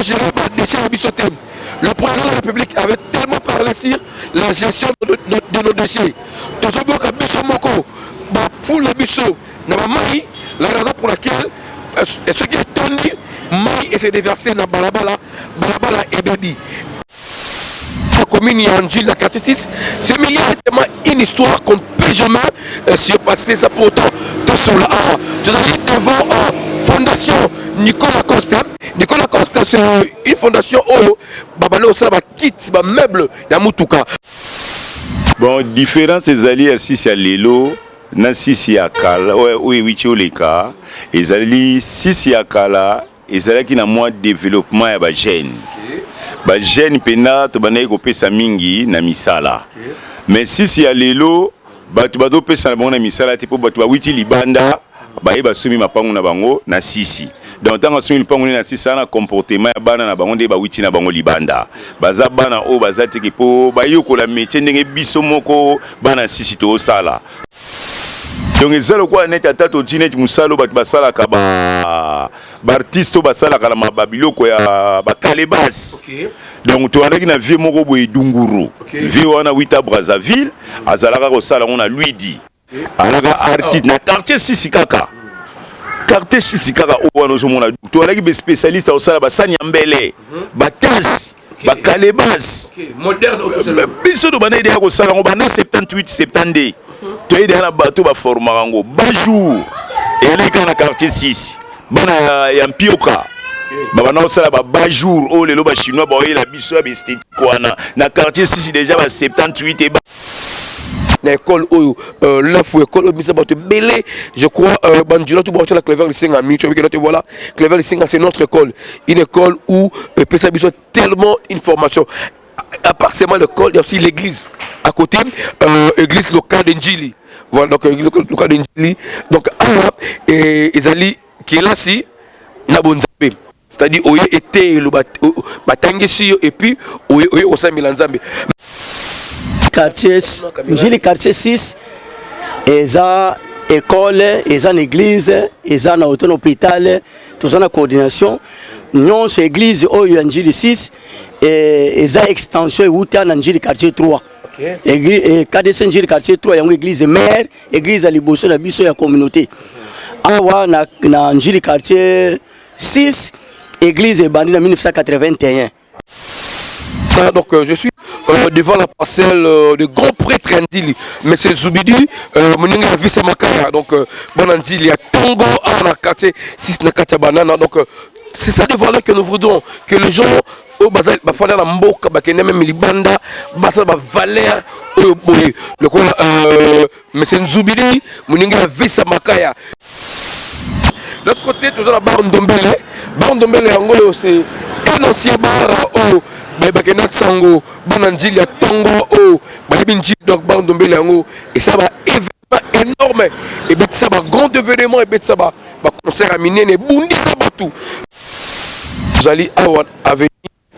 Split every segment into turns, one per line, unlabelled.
gérer les déchets à Bissotem. Le président de la République avait tellement parlé sur la gestion de nos déchets. Dans ce bloc à Bissomoko, pour le Bisso, la raison pour laquelle ce qui est tendu, maï et s'est déversé dans Balabala et Bébi. La commune Yandji, la 46, c'est tellement une histoire qu'on ne peut jamais surpasser ça pour autant. Tout devant Fondation Nicolas Costa. Nicolas Costa, c'est une fondation où Babalo Saba quitte le meuble Yamutouka.
Bon, différence des alliés à Sisi à Lelo, na Sisi à Kala, oui, Wichioleka, les alliés Sisi à Kala, les alliés qui ont moins de développement et gène. Ba jeune pena to banaye ko pesa mingi na misala. Mais si ya lelo batu bado pesa na bango na misala te po batu ba witi libanda ba yeba sumi mapango na bango na sisi. Donc tant sumi lipango na sisi na comportement ya bana na bango de ba witi na bango libanda. Baza bana o baza te po ba yoko la métier ndenge biso moko bana sisi to sala. Donc ezalo kwa net atato tinet musalo bat basala ka ba artiste basala ka na babiloko ya ba kalebas. Donc tu as na vie moko boy dunguru. Vie wana wita Brazzaville, azalaka ko sala on a lui dit. Alaka artiste na quartier sisi kaka. Quartier sisi kaka o wana so mona. Tu as be spécialiste au sala ba sanyambele, ba tas, ba kalebas.
Moderne au
biso do bana ide ko sala on bana 78 70. Tu es dans la bateau ba formarango bajour et les gars na quartier 6 bana ya mpioka baba na sala ba bajour oh les loba chinois ba la biso ya esthétique kwana na quartier 6 déjà ba 78 et
l'école là faut école bisa bato belé je crois bandula tout boire la Clever Lissinga mi tu vois voilà Clever Lissinga c'est notre école, une école où pesa biso tellement d'informations. À part seulement l'école, il y a aussi l'église à côté, église locale d'Enjili. Voilà, donc l'église locale d'Enjili. Donc, et Ezali qui est là, si, Nabonzambe. C'est-à-dire, Oye était le Batangesi et puis Oye au sein Milanzambe.
Quartier, Njili quartier 6, et ça, école, et ça, église, et ça, un hôpital, tout ça, la coordination. Nous, c'est l'église Njili 6. Et ça extension est où tu as Njili quartier 3. Et KDC Njili quartier 3 il y a une église mère, église à Liboso la biso ya communauté. Awa na Njili quartier 6, église est bandie en 1981.
Donc je suis devant la parcelle de grand prêtre Ndili, mais c'est Zoubidi, Moninga Vissa Makaya. Donc Bonandili, il y a Tongo à la quartier 6 na Katia Banana. Donc c'est ça des valeurs que nous voudrons, que les gens au bazar bafana na mboka bakene même libanda basa ba valeur le quoi monsieur Nzubili Moninga Vissa Makaya. L'autre côté nous avons Barondombele Angolo, c'est un ancien bar au bakena Sango Bonandili ya Tongo au Babinji donc Barondombele Angolo et ça va événement énorme et bien ça va grand événement et bien ça va concert à Minene Bundi ça va tout. Vous allez avoir avenue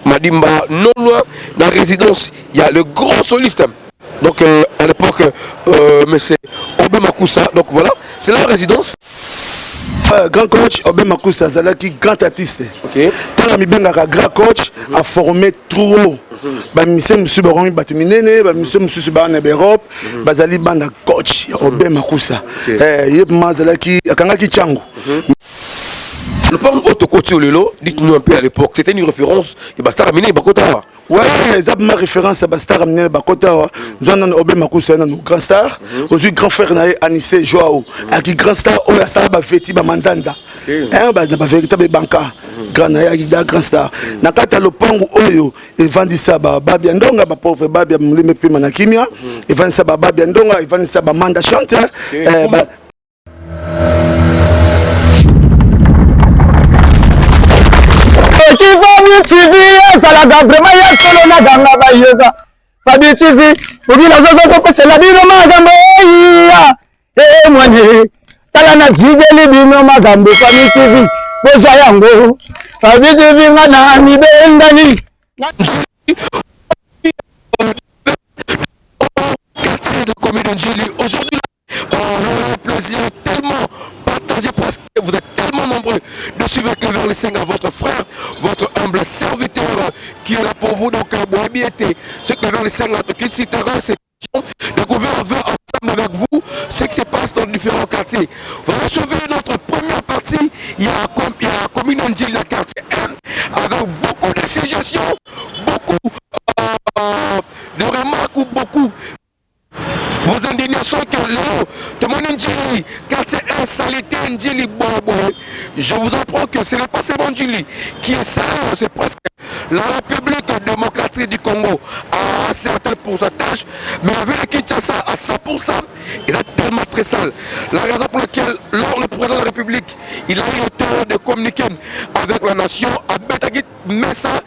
Madimba, non loin, dans la résidence, il y a le grand soliste. Donc à l'époque, c'est Obé Makoussa. Donc voilà, c'est la résidence.
Grand coach Obé Makoussa, c'est là qui grand artiste. Tant que bien grand coach a formé trop. Monsieur Baron Batuminene, monsieur Subaran Europe, Bazali Banda coach Obé Makoussa. Yep Mazala qui a Kangaki Chango.
Le plan autocoté Lelo, dites-nous un peu à l'époque, c'était une référence, et Basta Ramine Bakota.
Ouais, c'est ma référence à Basta Ramine Bakota. Nous avons Obé Makoussa, un grand star, aussi grand frère Anissé Joao, qui grand star, Oya Salaba Feti Bamanzanza. Un véritable banca, grand star. Nakata le pango Oyo, et Vandi Saba, Babiandonga, pauvre Babia Mlimepi Manakimia, et Vandi Saba Babiandonga, et Vandi Saba Manda Chante.
TV, ça la gamme vraiment ya solo na ganga ba yoga. Fabi TV, obi la zozo ko se la bino magambo ya. Mwani, tala na zigeli bino magambo Fabi TV. Boza yango. Fabi TV ngana ni bendani.
De commune Njili aujourd'hui on a un plaisir tellement partagé parce que vous êtes tellement nombreux de suivre vers les 5 à votre frère, votre humble serviteur qui est là pour vous. Donc, ce que vers les 5 qui citera ces questions, le gouvernement veut ensemble avec vous ce qui se passe dans différents quartiers. Vous recevez notre première partie, il y a la commune de la quartier M, avec beaucoup de suggestions, beaucoup de remarques ou beaucoup vos indignations que là, tout le monde dit, quartier insalité, je vous apprends que ce n'est pas seulement Ndjili qui est sale, c'est presque la République démocratique du Congo à un certain pourcentage, mais avec le Kinshasa à 100%, ils sont tellement très sales. La raison pour laquelle, lors le président de la République, il a eu le temps de communiquer avec la nation, à Betagit Messa,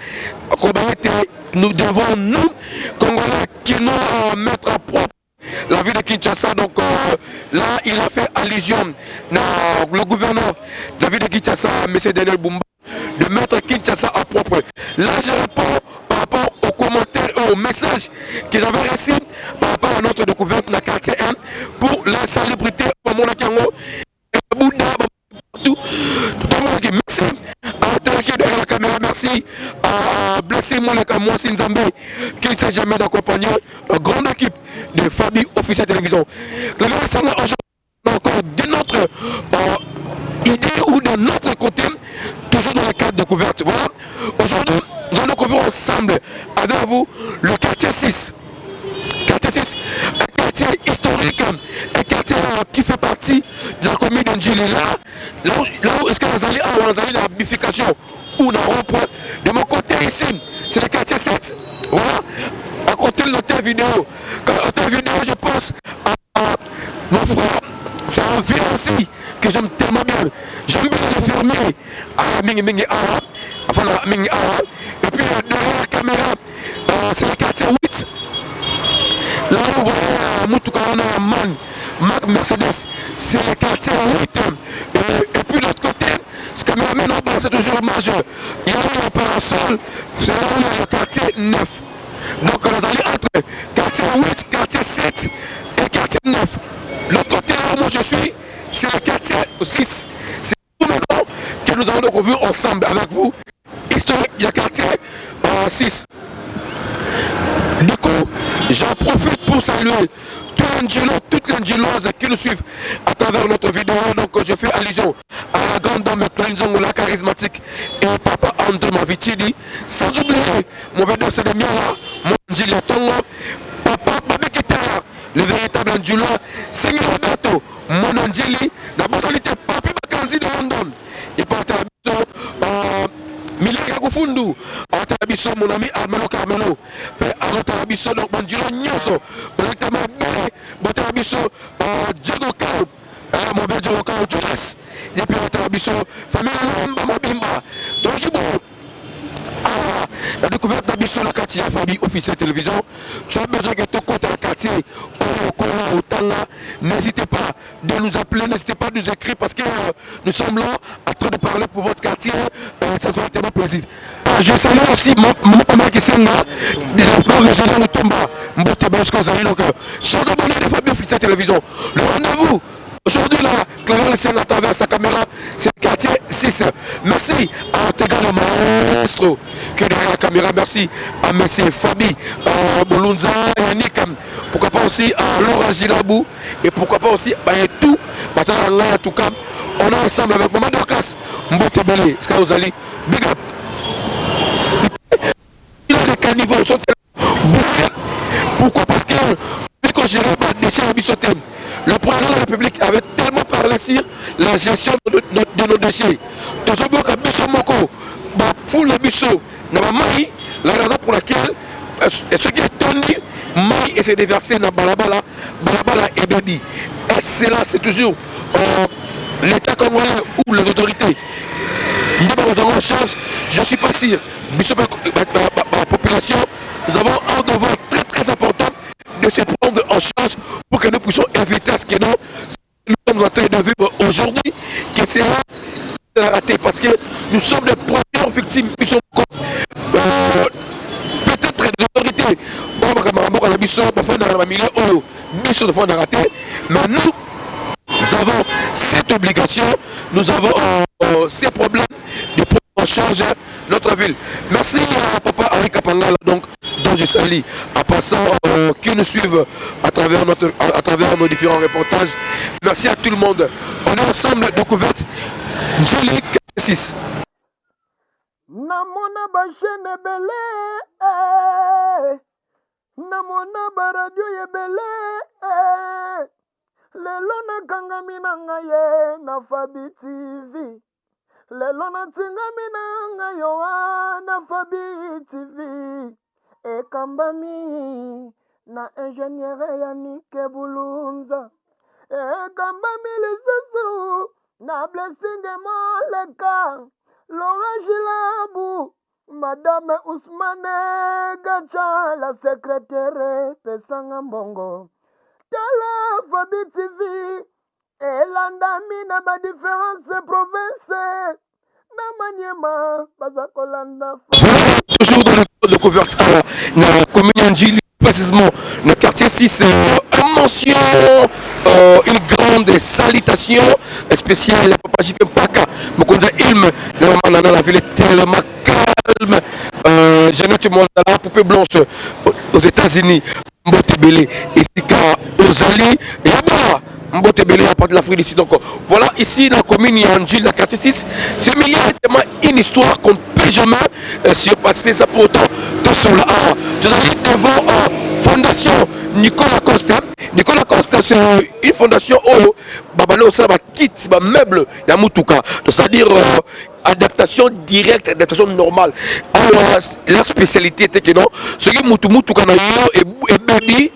nous devons, nous, Congolais, qui nous mettre à propre la ville de Kinshasa. Donc là, il a fait allusion le gouverneur de la ville de Kinshasa, M. Daniel Bumba, de mettre Kinshasa à propre. Là, je réponds par rapport aux commentaires, aux messages que j'avais reçus par rapport à notre découverte dans la quartier 1 pour la salubrité au Monakango et au Bouddha. Merci à attaquer derrière la caméra, merci à blesser moi Sinzambe qui ne s'est jamais d'accompagner la grande équipe de Fabi Officiel Télévision. La aujourd'hui encore de notre idée ou de notre côté, toujours dans le cadre de couverture. Voilà, aujourd'hui nous découvrons ensemble avec vous le quartier 6. Quartier 6, un quartier historique, un quartier qui fait partie de la commune de Ndjili. Là où est-ce qu'on a la bifurcation ou on a rond-point. De mon côté ici, c'est le quartier 7. Voilà, à côté de l'hôtel vidéo. Quand l'hôtel vidéo, je pense à mon frère, c'est un vieux aussi que j'aime tellement bien. J'aime bien le fermier à Mingi Arabe, enfin la Mingi Arabe. Et puis derrière la caméra, c'est le quartier 8. Là, on voit Moutoukana Marc Mercedes, c'est le quartier 8. Et puis de l'autre côté, ce que m'amène en bas, c'est toujours majeur. Il y a un parasol, c'est là où il y a le quartier 9. Donc, nous allons entre quartier 8, quartier 7 et quartier 9. L'autre côté, là où moi je suis, c'est le quartier 6. C'est tout maintenant que nous allons découvrir ensemble avec vous. Historique, il y a quartier 6. Du coup, j'en profite pour saluer toutes les Ndjiloises qui nous suivent à travers notre vidéo. Donc je fais allusion à la grande dame Claude la charismatique et papa André Mavichidi. Sans oublier mon védère c'est de Miara, mon Ndjili Tongo, papa Babekita, le véritable Ndjilo, Seigneur Roberto, mon Ndjili, la botalité Papi Bakanzi de London. Et par Milika Kufundu, Antarabiso, mon ami Armelo Carmelo, Antarabiso, donc Bandilo Nyoso, Antarabiso, Djago Kao, mon bel Djago Kao, Jonas, et puis Antarabiso, famille Lamba Mabimba. Donc, bon, la découverte d'Abisso, la quartier Fabi Officiel Télévision, tu as besoin que ton compte à la quartier, au Tanga, n'hésitez pas de nous appeler, n'hésitez pas de nous écrire parce que nous sommes là en train de parler pour votre quartier, ça fait tellement plaisir. Je salue aussi mon papa qui est là, le général Tomba, Mbote Bosco Zali, donc, chers abonnés de Fabi Officiel Télévision, le rendez-vous. Aujourd'hui, là, Claire Lessien à travers sa caméra, c'est le quartier 6. Merci à Tega le maestro qui est derrière la caméra. Merci à M. Fabi, à Bolunza, à Yannick. Pourquoi pas aussi à Laura Gilabou. Et pourquoi pas aussi à tout. En tout cas, on est ensemble avec Maman Dorcas, Mbote Belé, Skaouzali, Big Up. Les caniveaux sont bouffés. Pourquoi? Parce que quand j'ai pas déchets à Bissotem, le président de la République avait tellement parlé sur la gestion de nos déchets. Tout ce bloc à Bissomoko, pour le Bisso, la raison pour laquelle ce qui est tenu, maï et c'est déversé dans Balabala et Bedi. Et c'est là, c'est toujours l'État congolais ou les autorités. Nous avons en charge, je ne suis pas sûr, la population, nous avons un devoir très très important de se prendre en charge pour que nous puissions éviter ce que nous sommes en train de vivre aujourd'hui, que c'est raté parce que nous sommes les premières victimes qui sont peut-être des autorités. Mais nous avons cette obligation, nous avons ces problèmes, de prendre en charge notre ville. Merci à Papa Henri Kapangala, donc, dont je salue, en passant, qui nous suivent à travers nos différents reportages. Merci à tout le monde. On est ensemble, découverte Njili 6.
Namona bachene belé, namona baradio ye belé, lelo na kangami na ngaye na Fabi TV, lelo na tingami na ngayo na Fabi TV, e kambami na ingénieur Yannick Bulunza, e kambami lisusu na blessing moleka. Laura Gilabu, Madame Ousmane Gacha, la secrétaire Pesanga Mbongo. Tala Fabi TV, et l'andamina ba différence province. Namanyema, Bazakolanda.
Toujours dans le cadre de couverture, dans la commune Njili, précisément, le quartier 6, mention, une grande salutation spéciale à Papa J.P. Mpaka, Mokonza Ilm, la ville est tellement calme, Jeannette Mondala, Poupée Blanche aux États-Unis, Mbote Belé, ici Ozali, et Abba, Mbote Belé à part de l'Afrique d'ici. Donc voilà, ici la commune Njili, la quartier 6, ce milieu est tellement une histoire qu'on ne peut jamais surpasser ça pour autant. Tous sont là, devant Fondation Nicolas Costa. Nicolas Costa, c'est une fondation où Babalo ça va quitter le meuble de Mutuka, c'est-à-dire adaptation directe, adaptation normale. Alors la spécialité était que non, ce qui Mutuka na yo et baby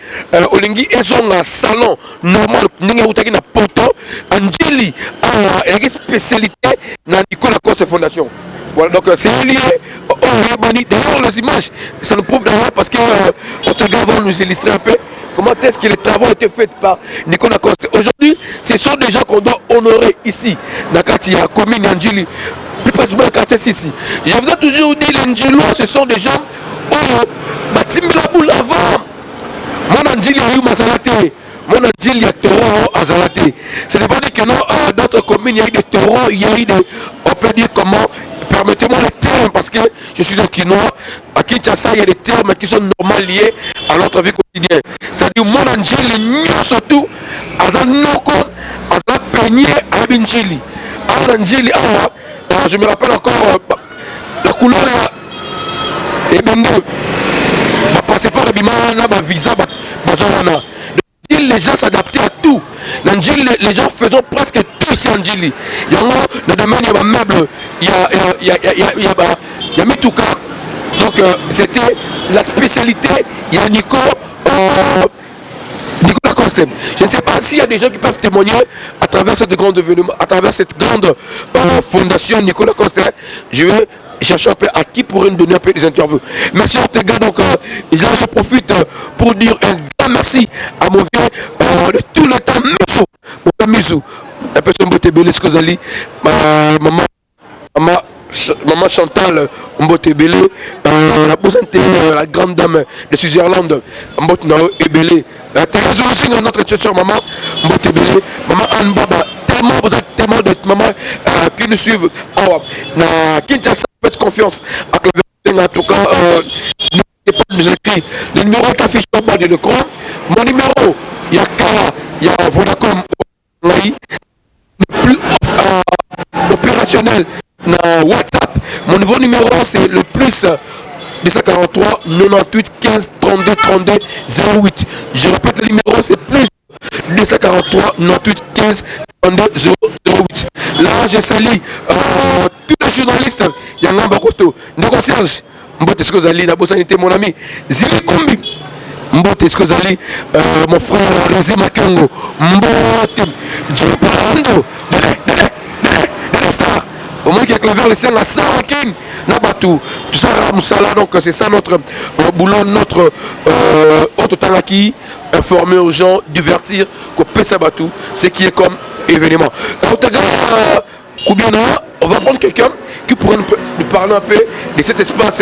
olingi ils ont un salon normal, n'enga utaki na poto Angeli a une spécialité na Nicolas Costa fondation. Voilà, donc c'est lié. D'ailleurs les images, ça nous prouve d'ailleurs parce que Otega va nous illustrer un peu comment est-ce que les travaux ont été faits par Nicolas Costa. Aujourd'hui, ce sont des gens qu'on doit honorer ici, dans le quartier commune Njili, plus précisément dans le quartier ici. Je vous ai toujours dit, les Njilois, ce sont des gens qui ont la boule avant. Mon Njili a eu Mazalate, mon Njili a taureau à Zalate. Ce n'est pas dit que non, dans notre commune, il y a eu des taureaux, il y a eu des. On peut dire comment. Permettez-moi les termes parce que je suis un Quinois. À Kinshasa, il y a des termes qui sont normalement liés à notre vie quotidienne. C'est-à-dire, mon Angeli, surtout, à un noko, à un peigné, à Binjili. À un Angeli, je me rappelle encore la couleur et Bendo. Ma passeport, ma visa, ma zone. Les gens s'adaptaient à tout. Les gens faisaient presque tout ici en Njili. Il y a le domaine, il y a un meuble, il y a Mituka. Donc c'était la spécialité. Il y a Nicolas Costem. Je ne sais pas s'il y a des gens qui peuvent témoigner à travers cette grande événement, à travers cette grande fondation Nicolas Costem. Je vais chercher un peu à qui pourrait nous donner un peu des interviews. Merci Ortega, donc là je profite pour dire un grand merci à mon vieux de tout le temps Mizou, mon père Mizou, la personne Mbotebele Skozali, maman Chantal Mbotebele, la grande dame de Switzerland, Mbotebele, Thérèse aussi notre soeur maman Mbotebele, maman Anne Baba, tellement de mamans qui nous suivent à Kinshasa. Faites confiance à la en tout cas, n'oubliez pas de nous écrire. Le numéro qui affiche au bas de l'écran, mon numéro, il y a Kara, il y a Vodacom, le plus opérationnel dans WhatsApp. Mon nouveau numéro, c'est le plus 243 98 15 32 32 08. Je répète le numéro, c'est plus 243 98 15 32 08. Là, je salue tous les journalistes. Il y a un Bakoto, Ndoko Serge, Mbote Skozali, la Bossanité, mon ami, Zili Kombi, Mbote Skozali, mon frère Rézi Makango, Mbote, Djepando, de Star. Au moins qu'il y a clavé le ciel, la Sarakin, Nabatou, tout ça, Moussala, donc c'est ça notre boulot, notre autre Talaki, informer aux gens, divertir, couper Sabatou, ce qui est comme événement. On va prendre quelqu'un qui pourrait nous parler un peu de cet espace,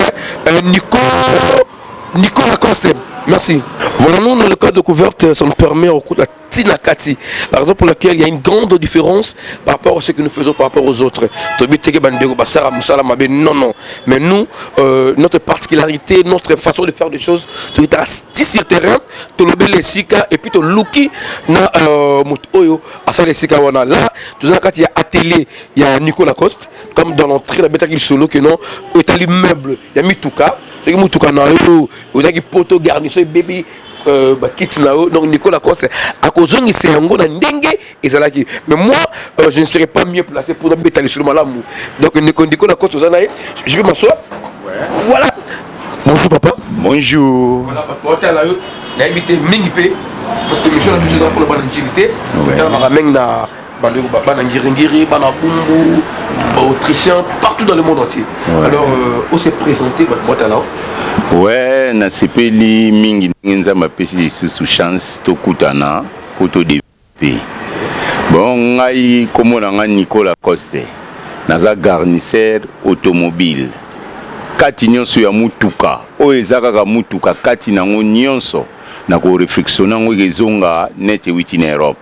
Nicolas Coste. Merci. Voilà, nous, dans le cadre de couverte, ça nous permet au cours de la Tinakati. La raison pour laquelle il y a une grande différence par rapport à ce que nous faisons par rapport aux autres. Non, non. Mais nous, notre particularité, notre façon de faire des choses, tu es sur terrain, tu le les sika et puis tu looki na mutoyo asa les sika wana là, tu sais quand il y a atelier, il y a Nicolas Coste comme dans l'entrée la bêta qui solo que non, il y a meuble, il y a mituka, ce qui mutuka na yo, il y a qui poto garnition baby kits là donc Nicolas Coste à cause de c'est un gars ndenge et ça là qui mais moi je ne serais pas mieux placé pour bêta les solo malamu donc Nicolas Coste je vais m'asseoir voilà. Bonjour papa.
Bonjour.
Voilà papa là il a invité Mingipé parce que monsieur a besoin pour la bonne agilité il a ramené na Ngiri, Banabumbu, Autrichien, partout dans le monde entier. Ouais. Alors, on s'est présenté,
ouais, na sepeli mingi ngenza mapesi sous chance to kutana pour to développer. Bon, ngai comme on a Nicolas Coste, naza garnisseur automobile. Kati nyonso ya mutuka, o ezaka ka mutuka kati nango nyonso na ko réflexiona ngo gezonga net witi na Europe.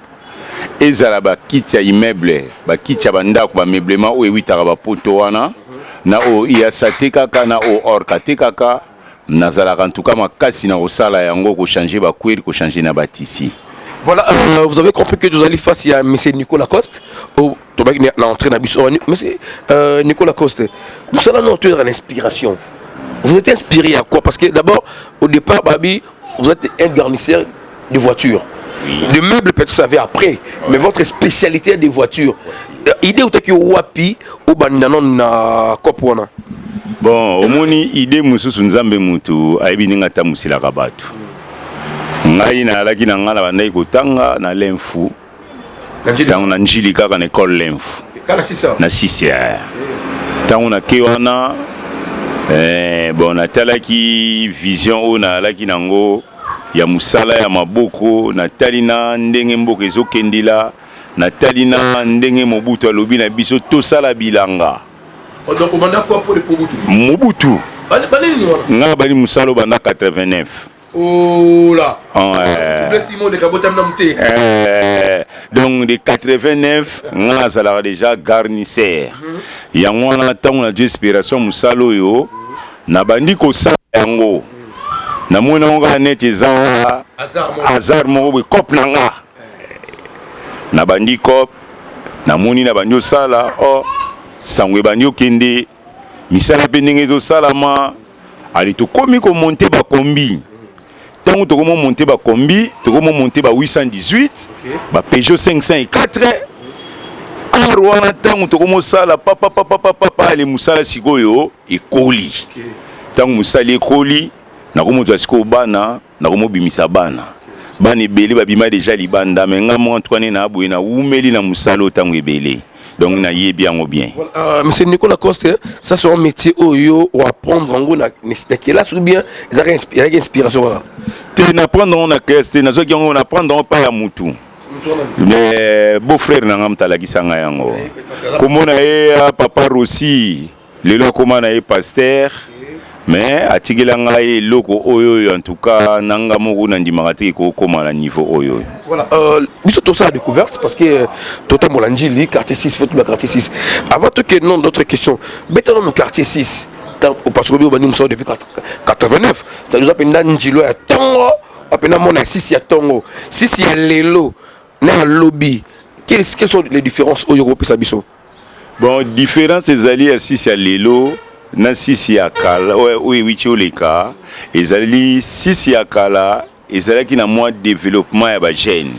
Ezala ba kiti ya immeuble, ba kiti ya bandako ba meublement o ewitaka ba poto wana na o iasate kaka na o orkate kaka nazala en tout cas makasi na osala yango ko changer ba cuir, ko changer na ba tissu.
Voilà, vous avez compris que nous allons face à M. Nicolas Coste, l'entrée dans M. Nicolas Coste. Nous allons entrer dans l'inspiration. Vous êtes inspiré à quoi? Parce que d'abord, au départ, Babi, vous êtes un garnisseur de voitures. Oui. Le meuble, peut-être, vous savez après, ouais. Mais votre spécialité est des voitures. Idée où tu as wapi ou bandanon na kopwana?
Bon, au moni idée mususu nzambe mutu aibininga tamusila kabatu. Ngai na alaki na ngala bandai kotanga na lemfu. Tango na njili kaka na école lemfu.
Kana sisa.
Na sisia. Tango na kewana bon natalaki vision o na alaki nango ya musala ya maboko na talina ndenge mboka ezokendela na talina ndenge Mobutu alobi na biso to sala bilanga.
Donc on quoi pour Mobutu?
Mobutu. Nga bali musalo banda 89.
Oh là.
Donc de 89 nga sala déjà garnisseur. Ya ngwana tango na inspiration musalo yo na bandi ko sala yango. Na mona nga net eza hasard mo be cop nanga. Na bandi cop na moni na bandi sala o sangwe bandi okende misala pe ndenge zo salama ali to komi ko monter ba kombi. Tango to komo monter ba kombi, to komo monter ba 818, ba Peugeot 504. Arwana tango to komo sala papa le musala sikoyo ekoli. Tango musali ekoli na komo to siko bana na komo bimisa bana. Bana ebele ba bima déjà libanda mais nga mo Antoine na abwe na umeli na musalo tango ebele. Donc na yebi yango bien.
Monsieur Nicolas Coste, ça c'est un métier où yo ou apprendre en gros na classe ou bien il y a une inspiration.
Te na prendre on a classe, na zo ki on apprendre pas ya mutu. Mais beau frère na ngam talaki sanga yango. Comment na e papa Rossi, le lo comment na e pasteur. Mais atigela ngai loko oyo en tout cas nanga moko na ndimaka ko koma na niveau oyo.
Voilà, biso tout ça a découverte parce que Tota Molandjili quartier 6 fait tout le quartier 6. Avant que non d'autres questions. Maintenant le quartier 6 parce que nous sommes depuis 89. Ça nous appelle Nanjilo à Tongo, appelle mon 6 à Tongo. 6 à Lelo, na lobby. Quelles sont les différences au Europe et Sabiso?
Bon, différence des alliés à 6 à Lelo. Na sisi ya kala oui wichioleka ezali sisi ya kala ezali ki na moi développement ya ba jeune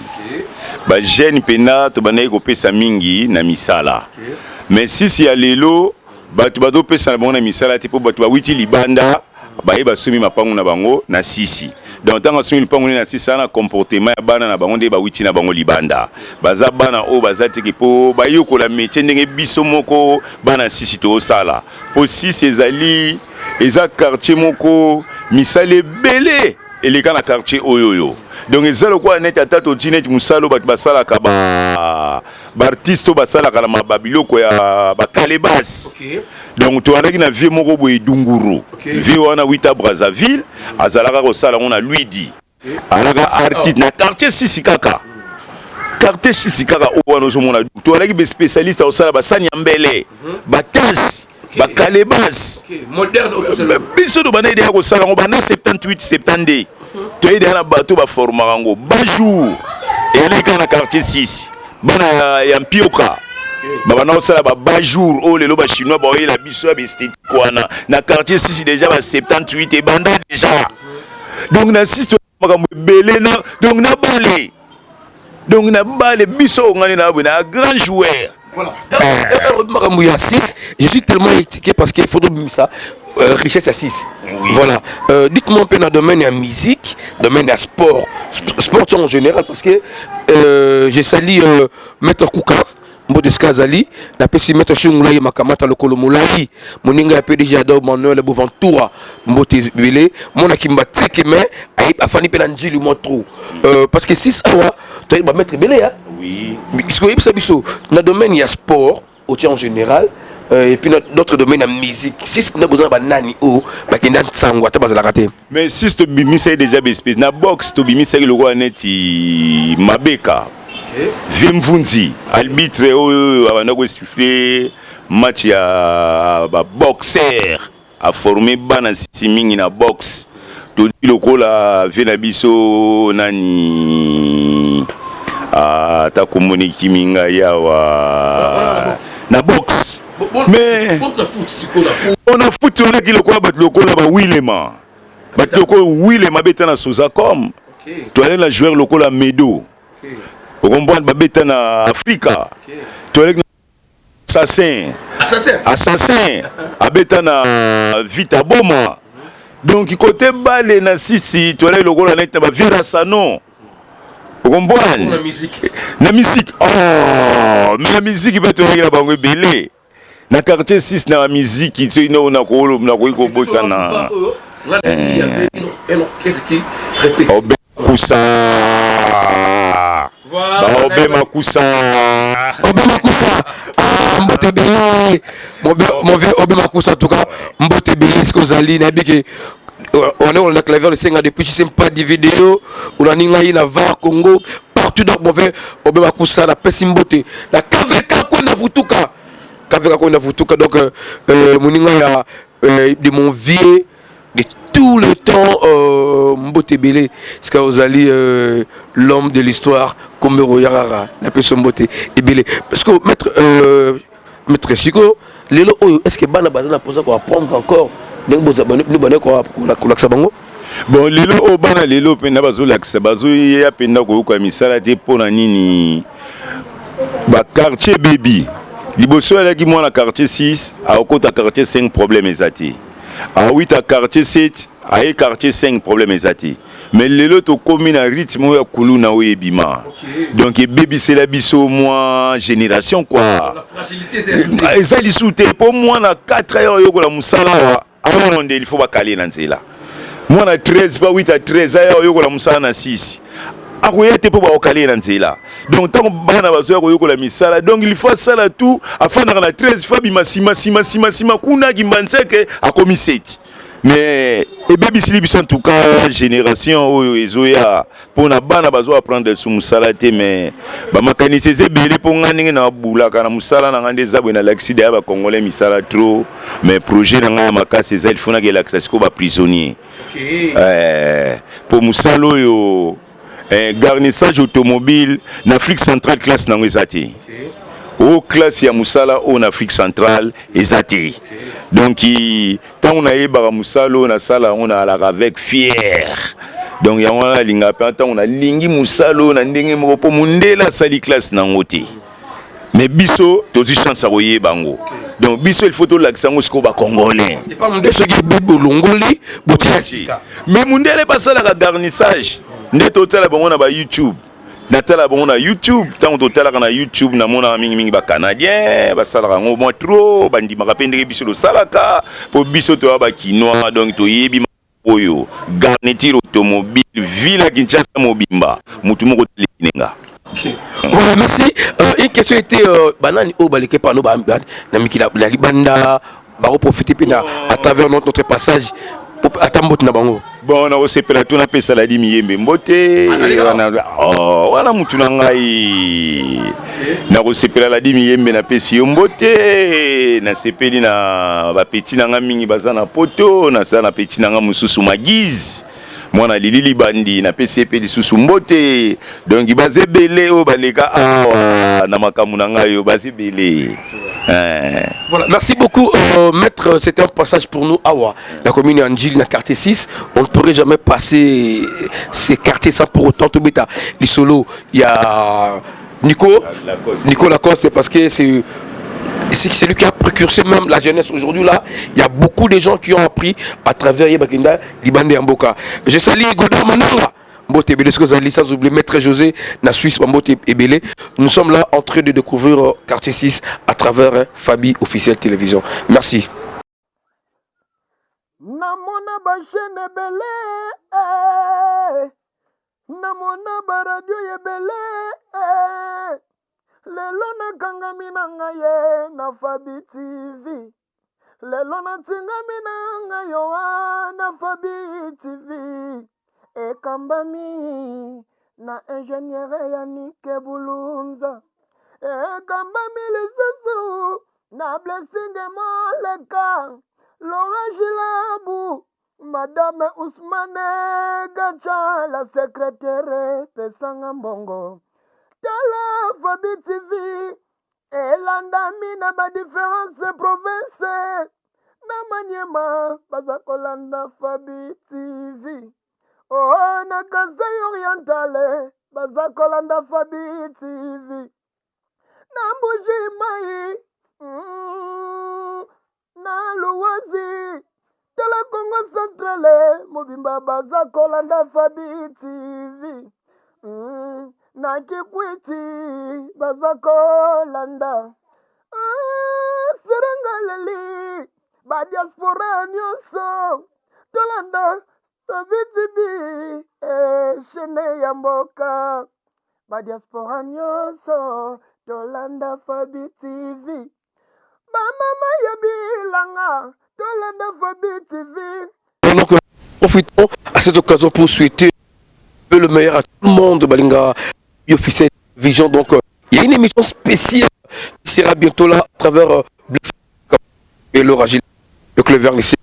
ba jeune pena to banayi ko pesa mingi na misala mais sisi ya lelo batu bato pesa na bango na misala tipo batu ba witi libanda ba yeba sumi mapango na bango na sisi donc tant sumi lipango na sisi na comportement ya bana na bango nde ba witi na bango libanda baza bana o baza tiki po ba yoko la métier ndenge biso moko bana sisi to sala po sisi ezali eza quartier moko misale belé eleka na quartier oyoyo donc ezalo kwa net atato tinet musalo bat basala ka ba artiste basala ka na mababiloko ya ba kalebas. Donc tu as na vie moko boye dunguru vie wana wita Brazzaville azalaka ko sala on a lui dit alaka artiste na quartier sisi kaka quartier chisikaka owana ozomona toalaki be spécialiste osala basani ya mbele batasi bakalebas biso to bana ide ya kosala ngo bana 78 72 toyede na bato baformaka ngo bajour eleka na quartier 6 bana ya mpioka bana osala bajour o lelo ba chinois ba oyela biso ya besthétique wana na quartier 6 déjà ba 78 et banda déjà donc na 6 makambo belé na donc na balé biso ngani na un grand joueur.
Voilà. À 6, je suis tellement étiqueté parce qu'il faut donner ça. Richesse à 6. Oui. Voilà. Dites-moi un peu dans le domaine de la musique, domaine de la sport en général, parce que j'ai sali Maître Kouka. Mbodeska Zali, la PC Maître Chungulaï Makamata le Kolomulaï, Moninga PDG Ado Manuel le Bouventura, Mbotez Belé, mon akimba tseke mais a fani pelanji le montrou. Parce que 6 awa, tu vas mettre Belé, hein?
Oui.
Mais ce que vous savez, dans le domaine il y a sport, en général, et puis dans d'autres domaines la musique. 6 on a besoin de nani ou bakenda tsangwa ta bazala raté.
Mais 6 to bimi c'est déjà bespé. Na box to bimi c'est le roi neti Mabeka. Vimvunzi, arbitre a sifflé match à boxer a formé bana simingi na box to lokola venabiso nani ta communique minga yawa na box mais on a foot on a ki lokola bat lokola ba Willema bat lokola Willema betana Sozacom to aller la joueur lokola Medo. Au comprendre babeta na Afrika. Tu as assassin abeta na Vita Boma. Donc côté balé na sisi tu as le rôle net na Vera Sano. Au comprendre na musique. Oh, mais la musique peut te regarder bango belé. Na quartier 6 na musique tu ino na ko bossa na. Kusa Obe Makusa Mbote Beye Obe Makusa en tout cas Mbote Beye ce que vous allez on a clavier le Senga depuis je sais pas des vidéos on a ningayi na VAR Congo partout donc mauvais Obe Makusa la pesi Mbote la KVK ko na vutuka donc moninga ya de mon vieux de tout le temps Mbote Belé parce que vous allez l'homme de l'histoire comme Yarara la personne Mbote Belé parce que maître Chico lelo est-ce que bana bazana posa ko apprendre encore donc boza nous bana ko la sabango bon lelo bana lelo pena bazo la bazo ya pena ko misala te pona nini ba quartier baby liboso ala ki moi na quartier 6 a okota quartier 5 problème ezati à 8 à quartier 7 à quartier 5 problème ezati mais les autres communes à rythme ya kuluna oyebima donc baby c'est la biso moi génération quoi la fragilité c'est ça li souté pour moi na 4 heures yoko la musala avant il faut pas caler na nzela moi na 13 pas 8 à 13 heures yoko la musala na 6 akoyete po ba okaler na nzela donc tant bana bazo yoko la misala donc il faut ça là tout afin na 13 fabi masima kuna gimbanseke a commis 7 mais et baby silibis en tout cas génération oyo ezoya pour na bana bazo apprendre sur musala te mais ba makanise ze belé pour ngani na bula kana musala na ngande zabwe na l'accident ba congolais misala trop mais projet na ngama makase za il faut na que l'accès ko ba prisonnier pour musala oyo garnissage automobile en Afrique centrale classe na ngezati au classe ya musala en Afrique centrale ezati donc tant on a yeba musala na sala on a la avec fier donc ya wana linga tant on a lingi musala na ndenge moko po mundela sali classe na ngoti mais biso tozi chance royer bango donc biso il faut to l'accent au ba congolais c'est pas monde ceux qui bibo longoli botiasi mais mundela pas ça la garnissage nde totala bango na ba YouTube natala bango na YouTube tant totala na YouTube na mona mingi ba canadien ba salaka ngo mo trop bandi makapendeke biso lo salaka po biso to ba kinois donc to yebi oyo garniture automobile ville Kinshasa mobimba mutu moko telinga.
Voilà, merci. Une question était banane au balike par nos bamban na mikila la libanda ba profiter à travers notre passage à Tambot na bango.
Bon, on a aussi pris tout, on a payé saladi miyembe mbote. On a moutou nangai. On a aussi pris la di miyembe na pesi mbote. Na sepeli na ba petit nanga mingi bazana poto, na sa na petit nanga mususu magiz. Moi na lili bandi na PCP di susu mbote. Donc il bazé belé o baleka na makamu nanga yo bazé belé.
Voilà, merci beaucoup maître, c'était un passage pour nous Awa, la commune Anjil, la quartier 6, on ne pourrait jamais passer ces quartiers sans pour autant tout bêta. Les solos, il y a Nico Lacoste parce que c'est lui qui a précursé même la jeunesse aujourd'hui là. Il y a beaucoup de gens qui ont appris à travers Yebakinda, Libande Mboka. Je salue Godard Mananga. Sans oublier Maître José, la Suisse, Ebele. Nous sommes là en train de découvrir Quartier 6 à travers Fabi Officiel Télévision. Merci.
Namona ba chaîne belé, namona ba radio yebele, lelo na kangami nanga ye na Fabi TV, lelo na tingami nanga yo na Fabi TV. E kambami na ingénieur Yannick Bulunza, e kambami lisusu na blessing moleka Laura Gilabu, Madame Ousmane Gacha la secrétaire pesanga mbongo Tala Fabi TV elandami na ba différence province na Maniema bazakolanda Fabi TV. Oh, na Kasai Orientale, bazakolanda Fabi TV. Na Mbuji Mai, na Luwazi, Tala Congo Centrale, Mobimba bazakolanda Fabi TV. Na Kikwiti, bazakolanda. Serengaleli, ba diaspora nyonso, Tolanda. Fabi chene ya mboka ba diaspora nyonso tolanda Fabi TV ba mama ya bilanga tolanda Fabi TV.
Donc profitons à cette occasion pour souhaiter le meilleur à tout le monde Balinga Officiel Vision. Donc il y a une émission spéciale qui sera bientôt là à travers et Laura Gilabu, le Clever lycée.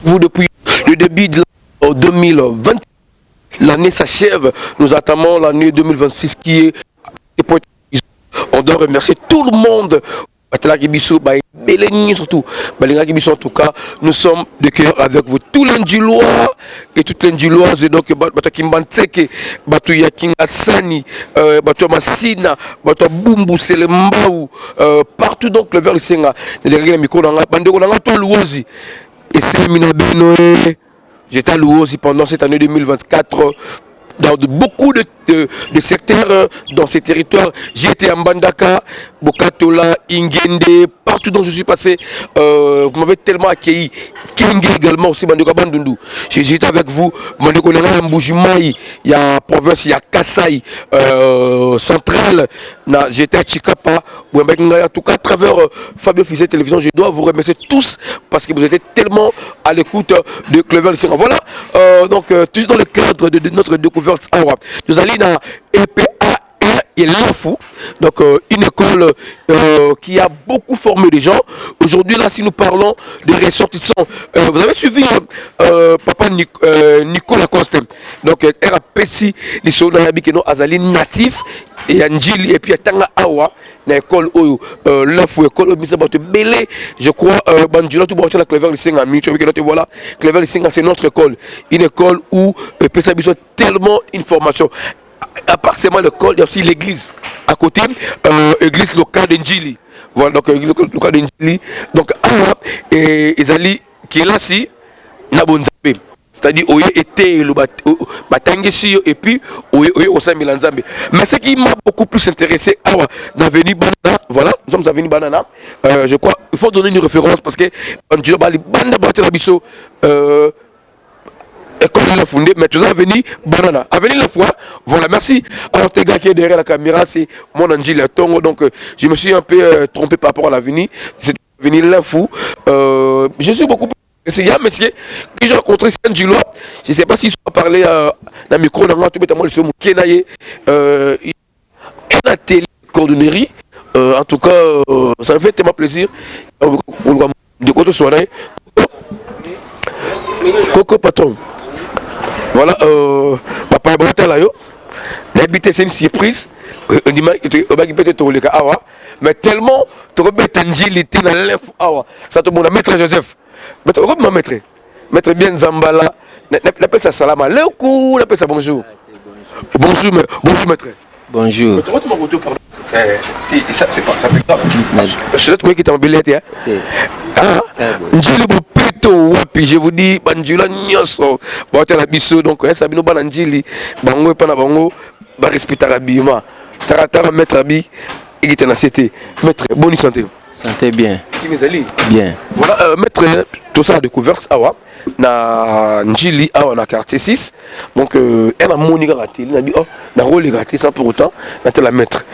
Vous depuis le début de l'année 2020, l'année s'achève, nous attendons l'année 2026 qui est... On doit remercier tout le monde. Surtout, en tout cas, nous sommes de cœur avec vous. Tous les Ndjilois et toutes les Ndjiloises, et donc, Batokimbanteke, Batoyakingasani, Batomasina, Batobumbu, Selembaou, partout donc le vers le Senga, les micros dans la bande de et c'est Minabenoé. J'étais à Louosi pendant cette année 2024 dans beaucoup de secteurs dans ces territoires. J'ai été à Mbandaka, Bokatola, Ingende, partout dont je suis passé. Vous m'avez tellement accueilli. Kenge également aussi, Bandeko Bandundu. J'étais avec vous. Bandeko Nanga Mboujimaï, il y a province, il y a Kassai, centrale. J'étais à Chikapa. En tout cas, à travers Fabi Officiel Télévision, je dois vous remercier tous parce que vous êtes tellement à l'écoute de Clever Lycée. Voilà, donc toujours dans le cadre de notre découverte. Nous allons dans EPA et l'Info, donc une école qui a beaucoup formé des gens. Aujourd'hui, là, si nous parlons des ressortissants, vous avez suivi papa Nicolas Coste, donc RAPC, les soldats qui sont Azali natif et Anjili, et puis Tanga Awa. L'école l'info école belé je crois bandula tout la Clever Lycée voilà Clever Lycée c'est notre école, une école où ça besoin tellement d'informations. À part seulement l'école, il y a aussi l'église à côté, église locale d'Njili. Voilà, donc église locale d'Njili. Donc et Ezali qui est là si Nabonzabe. C'est-à-dire oye était le batangisi et puis oye au sein Milanzambe. Mais ce qui m'a beaucoup plus intéressé l'avenue Banana, voilà, nous sommes à l'avenue Banana. Je crois il faut donner une référence parce que Dieu Bali Banda Batela Bisso école la fondée, mais tu as avenue Banana, avenue la foi. Voilà, merci. Alors tes gars qui est derrière la caméra, c'est mon Angela Tongo, donc je me suis un peu trompé par rapport à l'avenue. C'est l'avenue l'info. Je suis beaucoup C'est un monsieur que j'ai rencontré Saint Gillois. Je ne sais pas s'il soit parlé dans le micro, dans le tout le monde, un atelier de cordonnerie. En tout cas, ça me fait tellement plaisir. De côté soirée. Coco patron. Voilà, papa Brata là yo. L'habité c'est une surprise. On dit peut-être mais tellement tu remets Angélité dans l'info awa. Ça te montre maître Joseph. Maître bien Zambala. L'appelle ça salam aleikou, l'appelle ça bonjour. Bonjour maître.
Bonjour.
Ça c'est pas ça fait grave. Je suis là qui t'embellit hein. Ah, je vous dis banjula nyoso. Bon tu as la biso donc ça bino banjili. Bango pas na bango ba respecter habillement. Tara maître abi et qui na cité. Maître bonne santé.
Santé bien. Bien.
Voilà maître tout ça a découvert awa na Njili awa na quartier 6. Donc elle a Monica raté, na bi oh na rôle raté sans pour autant na la maître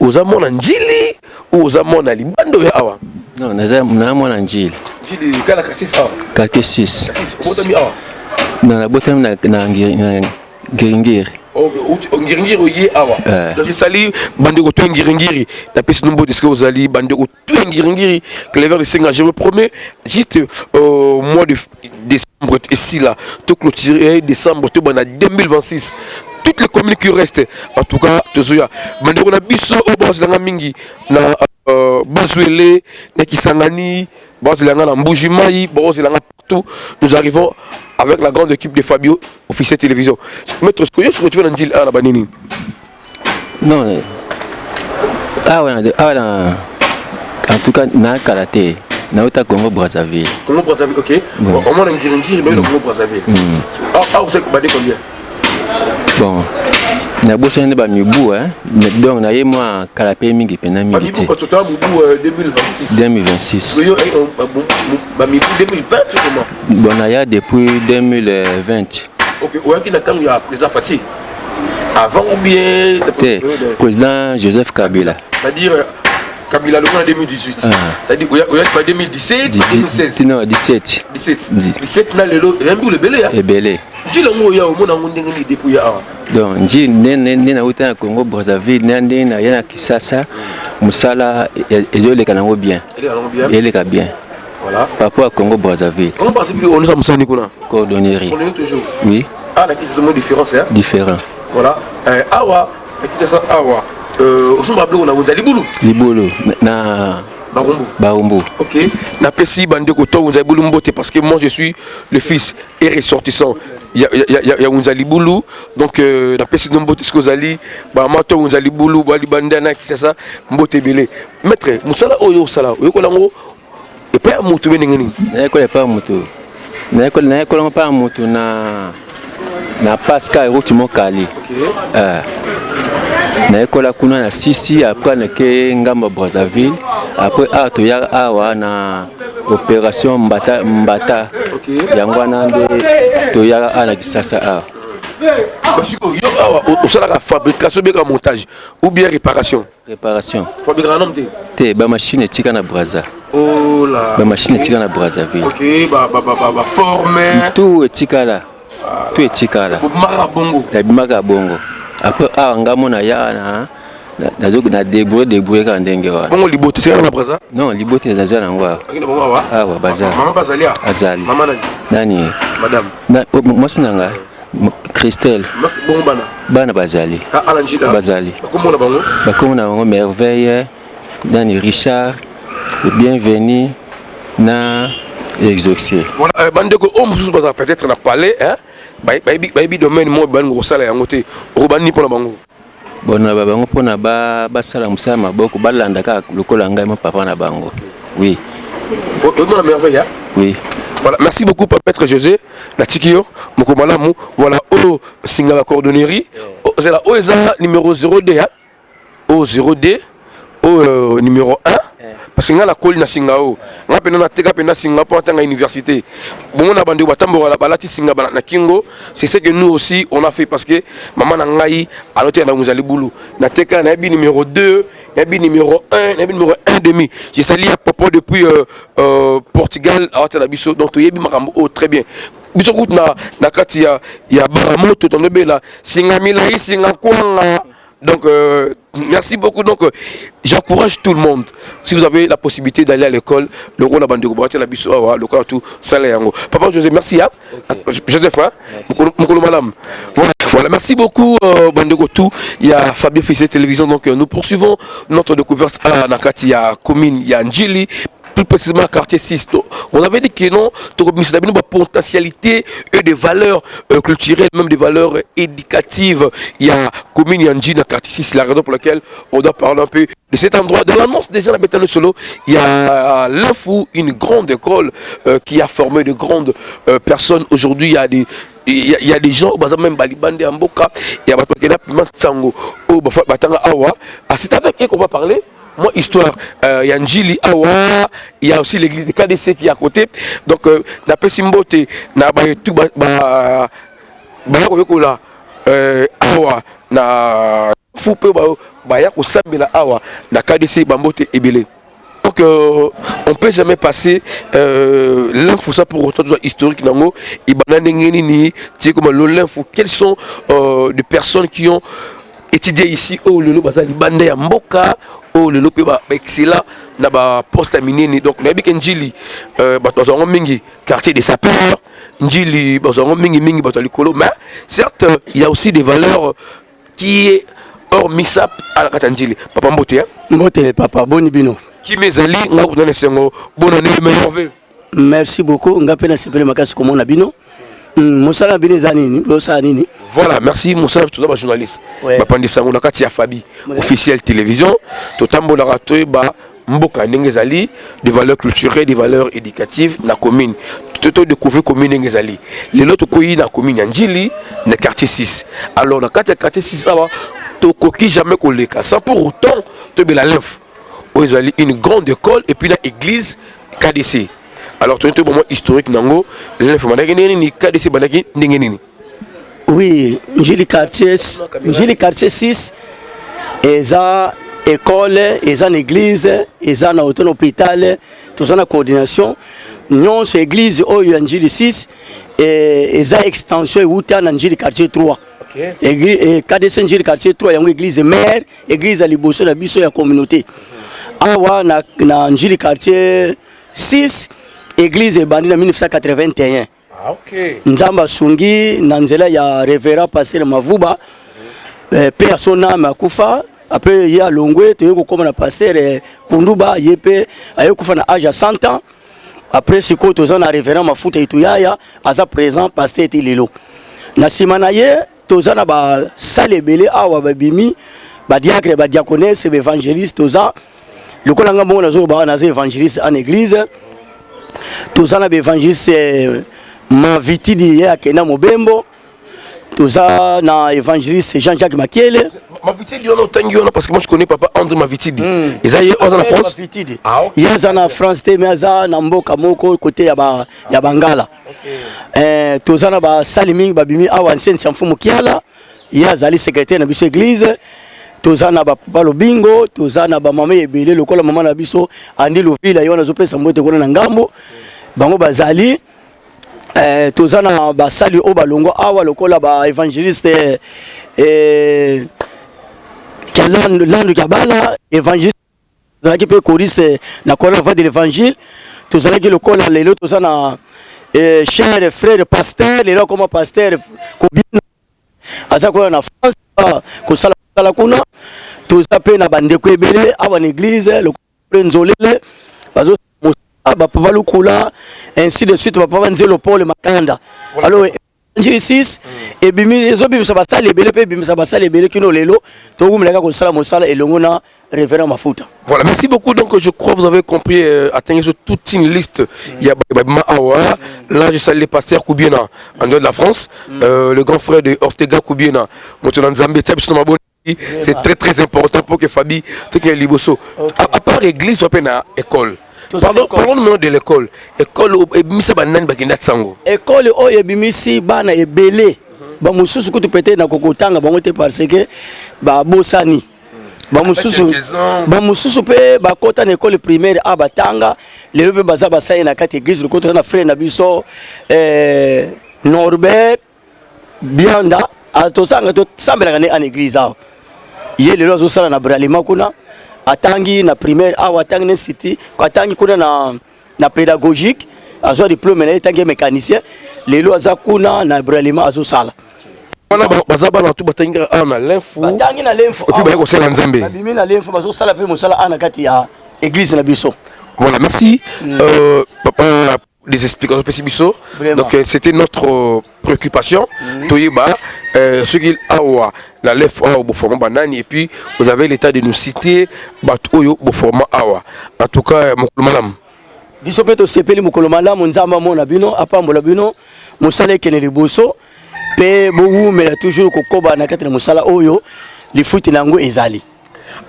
aux amons na Njili ou aux amons na Libando ya awa.
Non, na amons na Njili.
Njili kala quartier 6 awa.
Quartier 6.
Botami awa.
Na botam na Ngiringiri.
Ngiringiri oye awa. Donc sali bandeko to Ngiringiri la piste nombre de ce que vous allez bandeko to Ngiringiri Clever de Senga. Je vous promets juste au mois de décembre ici là tout clôturer décembre tout en 2026 toutes les communes qui restent en tout cas tozoya bandeko na biso au boss la mingi na Bazuele na Kisangani boss la na Mbujimai boss la partout nous arrivons avec la grande équipe de Fabio officiel télévision. Maître ce que je retrouve dans Ndil à la banini.
Non. En tout cas na karaté na uta Congo Brazzaville.
Congo Brazzaville OK. Bon, on a Ngiringiri mais le Congo Brazzaville. Ah vous savez combien?
Bon. Na bosse ne ba mibu hein. Donc na yema kalapé mingi pena milité.
Mibu parce que mibu 2026.
2026.
Yo ba mibu 2020 comment?
Bon na ya depuis 2020.
OK, ouais qui n'attend ya président Fati. Avant ou bien
le président Joseph Kabila.
C'est-à-dire Kabila le en 2018. C'est-à-dire il y a pas 2017, 2016.
Non, 17.
17 là le belé hein.
Et belé.
Dis le mot ya au monde en ndenge depuis ya.
Donc nji na uta Congo Brazzaville na yana Kisasa musala ezoleka nango bien. Eleka bien.
Voilà.
Par rapport à Congo Brazzaville.
Congo Brazzaville on nous a musani kuna.
Cordonnerie.
On est toujours.
Oui.
Ah la question est différente hein.
Différent.
Voilà. Awa, qui ça awa. Osumba blo na Wunzali Bulu.
Libolo na Barumbu.
OK. Na pesi bande ko to Wunzali Bulu mbote parce que moi je suis le fils et ressortissant. Il y a Wunzali Bulu donc na pesi mbote ce que Wunzali ba mato Wunzali Bulu bali bandana qui ça mbote belé. Maître musala oyo sala. Oyo ko lango et pas mutu benengeni.
Na ko pas mutu. Na ko pas mutu na Pascal Routimo Kali.
OK.
Na école kuna na Sisi après na ke Ngamba Brazzaville après to ya awa na opération Mbata.
OK.
Yango na to ya ana Kisasa a.
Parce que yo awa au sala la fabrication bien montage ou bien réparation. Fabrication
te ba machine etika na Brazza.
Oh là.
Ba machine etika na Brazzaville.
OK, ba former
tout etika là. Tout etika là. Maka bongo. Après ngamona ya na débrouiller quand ndenge wa.
Bongo libote c'est na Brazza?
Non, libote na zana ngwa.
Akina bongo wa?
Ah wa baza.
Maman Bazalia.
Azali.
Maman
nani?
Madame.
Moi sinanga Christelle.
Bongo bana.
Bana bazali.
Ah Alanjida.
Bazali.
Comment bango?
Comme na bango merveille. Nani Richard. Bienvenue na exaucé.
Voilà bande ko on sous baza peut-être na palais hein. Baby domaine mo ban ngosala yango te. Robani pona bango.
Bona bango pona ba sala musala maboko balanda ka lokola ngai mo papa na bango. Oui.
On a merveille hein?
Oui.
Voilà, merci beaucoup Maître José, la Tikio, Mokomalamu. Voilà, au Singala Cordonnerie. C'est la OESA numéro 0D, hein? Au 0D, au numéro 1. Parce que la colle na Singao. On a pena teka pena Singapour en université. Bon, on a bandé Watambo la balati Singaba na Kingo. C'est ce que nous aussi on a fait parce que maman nangai à l'hôtel na Muzali Boulou. Na teka na bi numéro 2 Nabi numéro 1, Nabi numéro 1,5. J'ai sali à propos depuis Portugal, à Watanabiso. Donc, tu y es très bien. Biso route na kati ya Baramoto dans le Bela. Singamila, Singakwanga. Donc, merci beaucoup. Donc, j'encourage tout le monde. Si vous avez la possibilité d'aller à l'école, le rôle de la bande de Roboté, la Bissou, le cas tout, ça l'est. Papa José, merci. Hein? Joseph, hein? Mokolo Malam. Voilà, merci beaucoup, bande de tout. Il y a Fabien Fissé Télévision. Donc, nous poursuivons notre découverte à Nakati, il y a Commune, il y a Njili. Plus précisément quartier 6. On avait dit que non, tu as une potentialité et des valeurs culturelles, même des valeurs éducatives. Il y a commune Yanji dans quartier 6, la raison pour laquelle on doit parler un peu de cet endroit. Dans l'annonce déjà la Bétane Solo, il y a l'Infou, une grande école qui a formé de grandes personnes. Aujourd'hui, il y a des gens, même Balibande Amboka, il y a Batokela Pimatsango, Batanga Awa. C'est avec eux qu'on va parler. Moi, histoire, il y a Njili Awa, il y a aussi l'église de KDC qui est à côté. Donc, na Pesimbote, na tout Awa, na Foupe, Bayako Sabela Awa, na KDC, Bambote et Belé. Donc, on ne peut jamais passer l'info, ça pour autant historique. Quelles sont les personnes qui ont étudié ici au Lolo Bazali Bande Mboka? Le lopé excellent na ba poste minene donc na bik Njili bato mingi quartier des sapeurs Njili bato mingi bato likolo mais certes il y a aussi des valeurs qui est hors misap à la Katanjili papa Mbote hein
Mbote papa boni bino
qui mesali ngako na sengo bonne année meilleur vœu
merci beaucoup ngapena sepele makasi comme on a bino Moussala Binezanini, Rosanini.
Voilà, merci Moussa, tout d'abord journaliste. Bapandi Sango Nakati ya Fabi, officiel télévision. Totambo Larato, Mboka Nengezali, des valeurs culturelles, des valeurs éducatives, na commune. Tout découvrir commune Nengezali. Les autres coïs na commune Njili, na quartier 6. Alors, na quartier 6, ça va, to coquille jamais collé. Sans pour autant, te la lèvre. Oezali, une grande école et puis la église KDC. Alors, tu as un moment historique, Nango,
oui, Njili quartier 6, et ça école, et ça église, et ça un hôpital, tout ça la coordination. Nous, c'est église, Njili 6, et ça extension, et où Njili quartier 3. Et KDC Njili quartier 3, il y a une église mère, église à Liboso, la biso, la communauté. Awa, na Njili quartier 6, église est bandie en 1981.
Ah, ok.
Nzamba Sungi, Nanzela, il y a révérend pasteur Mavuba, personne n'a Kufa. Après, il y a Longwe, tu es comme un pasteur Kunduba, Yepe, il y a âge à 100 ans. Après, c'est quoi, tu es un révérend Mafuta et Tuyaya, à sa présent, pasteur Tililo. Nasimanaye, tu es un salle belé, awa babimi, diacre, diaconesse, évangéliste, tu es le colanga bon, on a évangéliste en église. Tous les évangélistes Mavitidi et Akena Mobembo. Tous les évangélistes Jean-Jacques Makiele.
Mavitidi, parce que moi je connais papa André Mavitidi. Ils sont en France.
Ils sont en France, mais ils sont en Mboka Moko côté ya Bangala. Tous les Saliming Babimi Awansen Sanfou Mukiala. Ils sont les secrétaires de l'église. Tous les Balo Bingo, tous les Maman Ebele, le col Maman Nabiso, Andi Lovila, Yon Azopé Samote Ngambo, Bango Bazali, tous les Basali Obalongo, Awa, le col évangéliste, Landu Kabala, évangéliste, qui peut choriste, la colonne de l'évangile, tous les le col, les autres, tous les chers frères pasteurs, les autres comme pasteur, Kobino, à ça qu'on a France, Kosala. Tous les gens na bande ko ebele awa l'église le prensolele bazo papa lukula ainsi de suite papa nzelo Paul Makanda alors Njili 6 et bimi ezobi msabasa lebele pe bimi msabasa lebele kino lelo to kumleka ko sala mosala elongo na révérend Mafuta.
Voilà, merci beaucoup. Donc je crois que vous avez compris atteindre toute une liste. Il y a Babima Awa, là je salue les pasteurs Koubiena en dehors de la France, le grand frère de Ortega Koubiena, maintenant Zambie, c'est très très important pour que Fabi, tout qui est Liboso. À part l'église, on peut une école. Parlons-nous de l'école. École Ebimisi Banane Bagenda Tsango.
École Ebimisi Bana Ebele. Ba mususu kutu pete na kokotanga bango te parce que ba bosani. bamususu mpe bakota na école primaire a batanga lelo mpe baza basali na kati église lokota na frère na biso Norbert Bianda tosambelaka ne en église awa ye lelo azosala na bralima kuna atangi na primaire awa atangi na institut atangi kuna na pédagogique azwa diplôme na ye tangi mécanicien lelo aza kuna na bralima azosala
wana bazaba na tout batangi na l'info
batangi na l'info
et puis ba ko sala nzambe
babimi na l'info bazosala pe mosala ana kati ya église na biso.
Voilà, merci papa des explications spécifiques. Donc c'était notre préoccupation. Toyiba ce qu'il a la lef au format banani et puis vous avez l'état de nous citer batoyo au format awa. En tout cas madame
biso pe to sepeli mokolo malamu nzamba mona bino apambola bino mosala kene liboso pe bowu mais toujours kokoba na kati na mosala oyo lifuti nango ezali.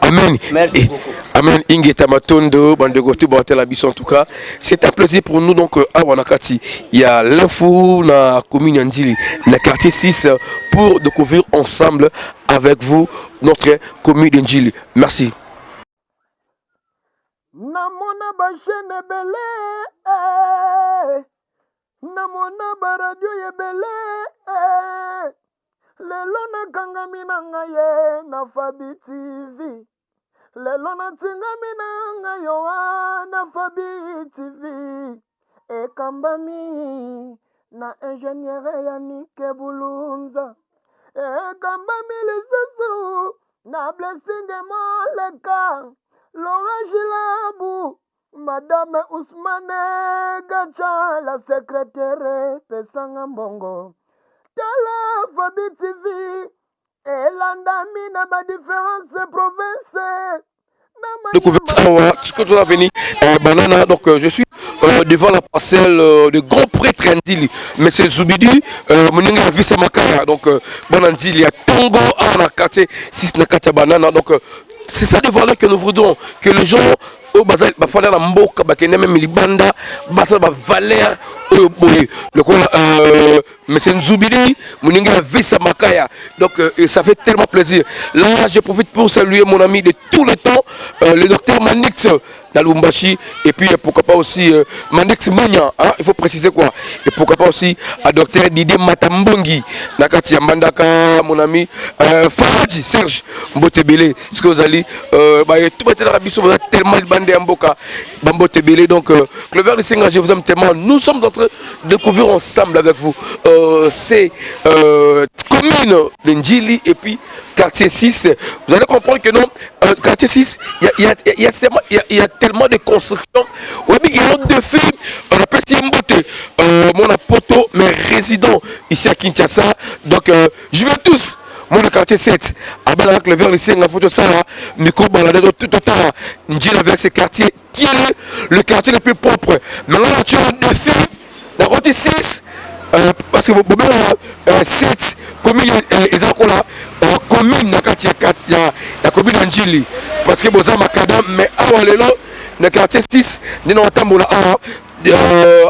Amen.
Merci beaucoup.
Amen. Inge Tamatondo, Bandego Tubatel Abisson en tout cas. C'est un plaisir pour nous donc à Wanakati. Il y a l'info na commune Ndili, na quartier 6 pour découvrir ensemble avec vous notre commune Ndili. Merci.
Namona ba chaîne belé, namona ba radio yebele, lelo na kangami na ngaye na Fabi TV, lelo na tingami na ngayo na Fabi TV, ekambami na ingénieur Yannick Bulunza, ekambami lisusu na Blessing Moleka, Laura Gilabu, Madame Ousmane Gacha, la secrétaire Pesanga Mbongo. Tala Fabi TV, Elanda Mina, ma différence province.
Découverte ce que tu as venu banana donc je suis devant la parcelle de grand prêtre Ndili mais c'est Zoubidi moninga visa makaya donc banandili il y a Tongo à quartier 6 na quartier banana donc c'est ça des valeurs que nous voudrons que les gens au bazar ba fala la mboka ba kende même libanda basa ba valeur le quoi mais c'est Nzoubili moninga visa makaya donc ça fait tellement plaisir. Là je profite pour saluer mon ami de tout le temps le docteur Manix Lubumbashi et puis pourquoi pas aussi Manix Magna hein, il faut préciser quoi et pourquoi pas aussi à docteur Didier Matambongi nakati ya Mbandaka mon ami Faradji Serge Mbotebele ce que vous allez tout battre biso vous êtes tellement bandé en boka Mbotebele donc Clover de Senga je vous aime tellement nous sommes en train de découvrir ensemble avec vous c'est commune de Ndili et puis quartier 6, vous allez comprendre que non, quartier 6, il y a tellement de constructions. Oui, mais il y a deux films, on appelle Simbote, mon apoto, mes résidents ici à Kinshasa. Donc, je veux tous, mon quartier 7, à Balak, le verre, ici, la photo, ça, micro, balade, tout le temps, Ndjil avec ce quartier, qui est le quartier le plus propre. Maintenant, là, tu as deux films, la quartier 6, parce que 7 communes et là commune la commune Ndjili parce que boza makadam mais awalelo le quartier 6 nous entamons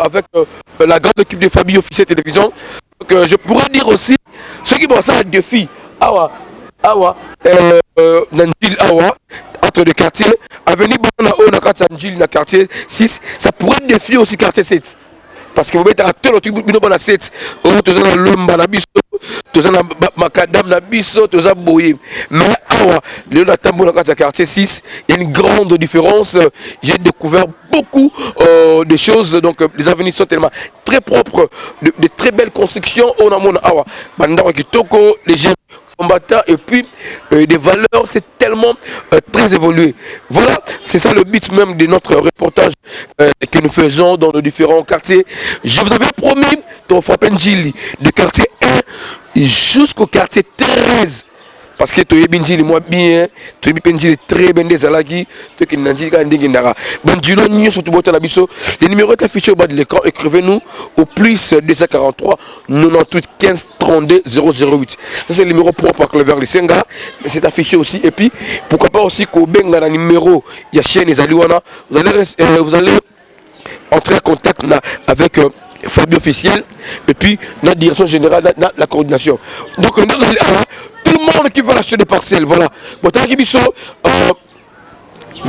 avec la grande équipe de famille officielle télévision donc je pourrais dire aussi ceux qui vont ça deux filles Ndjili entre les quartiers avenue Bona na quartier Ndjili na quartier 6 ça pourrait défier aussi quartier 7 parce que vous mettez à tout le truc bino bana 7 tu as le mbana biso tu as makadam na biso tu as boyé mais awa le natambo na quartier 6 il y a une grande différence j'ai découvert beaucoup de choses donc les avenues sont tellement très propres de très belles constructions on a mon awa bandako kitoko les jeunes combattants et puis des valeurs c'est tellement très évolué. Voilà, c'est ça le but même de notre reportage que nous faisons dans nos différents quartiers. Je vous avais promis de frapper Ndjili de quartier 1 jusqu'au quartier 13 parce que tu es Ndjili moi bien, tu es Ndjili très bien des alagi, tu es Ndjili quand ndingindara. Bandilo ni surtout boîte la biso. Le numéro est affiché au bas de l'écran, écrivez-nous au plus 243 98 15 32 008. Ça c'est le numéro propre à Clover Lisenga, mais c'est affiché aussi et puis pourquoi pas aussi qu'au benga la numéro il y a chaîne les aliwana, vous allez entrer en contact avec Fabio officiel et puis notre direction générale la coordination. Donc nous allons tout le monde monde qui veut acheter des parcelles, voilà. Bon, tant qu'il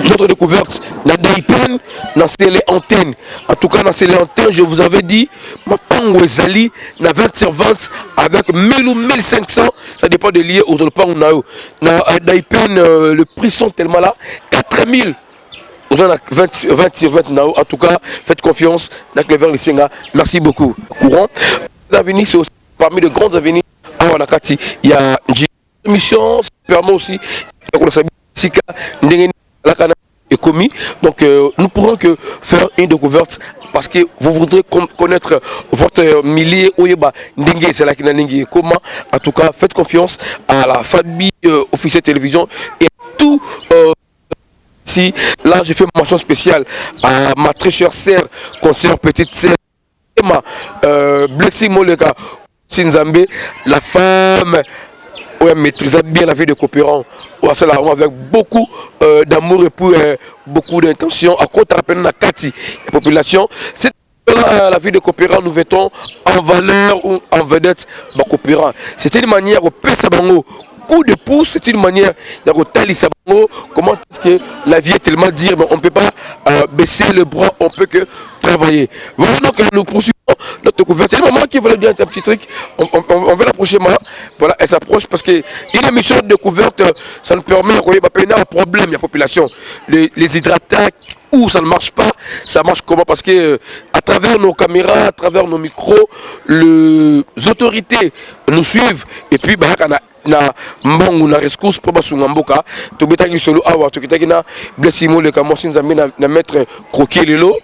notre découverte, la Daipen, dans les antennes. En tout cas, dans les antennes, je vous avais dit, ma pango ezali, na 20 sur 20, avec 1000 ou 1500, ça dépend de liés aux autres pango. Dans Daipen, le prix sont tellement là, 4000. Vous en avez 20 sur 20. En tout cas, faites confiance dans Clever Lissenga. Merci beaucoup. Courant. L'avenir, c'est aussi parmi les grandes avenirs à Wanakati. Il y a une mission, ça permet aussi, est commis. Donc nous pourrons que faire une découverte parce que vous voudrez connaître votre milieu Oyeba Ndingue, c'est là qui n'a comment. En tout cas, faites confiance à la famille officielle télévision et à tout. Si là, je fais une mention spéciale à ma très chère sœur, concert petite sœur, Blessing Moleka Sinzambe, la femme. Ouais, maîtriser bien la vie de coopérants. Avec beaucoup d'amour et puis beaucoup d'intention. À côté de la Kati, la population, c'est la vie de coopérants, nous mettons en valeur ou en vedette nos coopérants. C'est une manière au Pesabango. Coup de pouce, c'est une manière de comment est-ce que la vie est tellement dire, mais on ne peut pas baisser le bras, on peut que travailler. Voilà donc nous poursuivons notre découverte. C'est le moment qui voulait dire un petit truc, on veut l'approcher maintenant. Voilà, elle s'approche parce qu'une émission de découverte, ça nous permet de voir un problème de la population. Les hydratants, où ça ne marche pas, ça marche comment? Parce que à travers nos caméras, à travers nos micros, les autorités nous suivent et puis na mbongo na rescousse pour basunga mboka to betaki solo awa to kitaki na blessing le kamosin zambi na mettre croquer lelo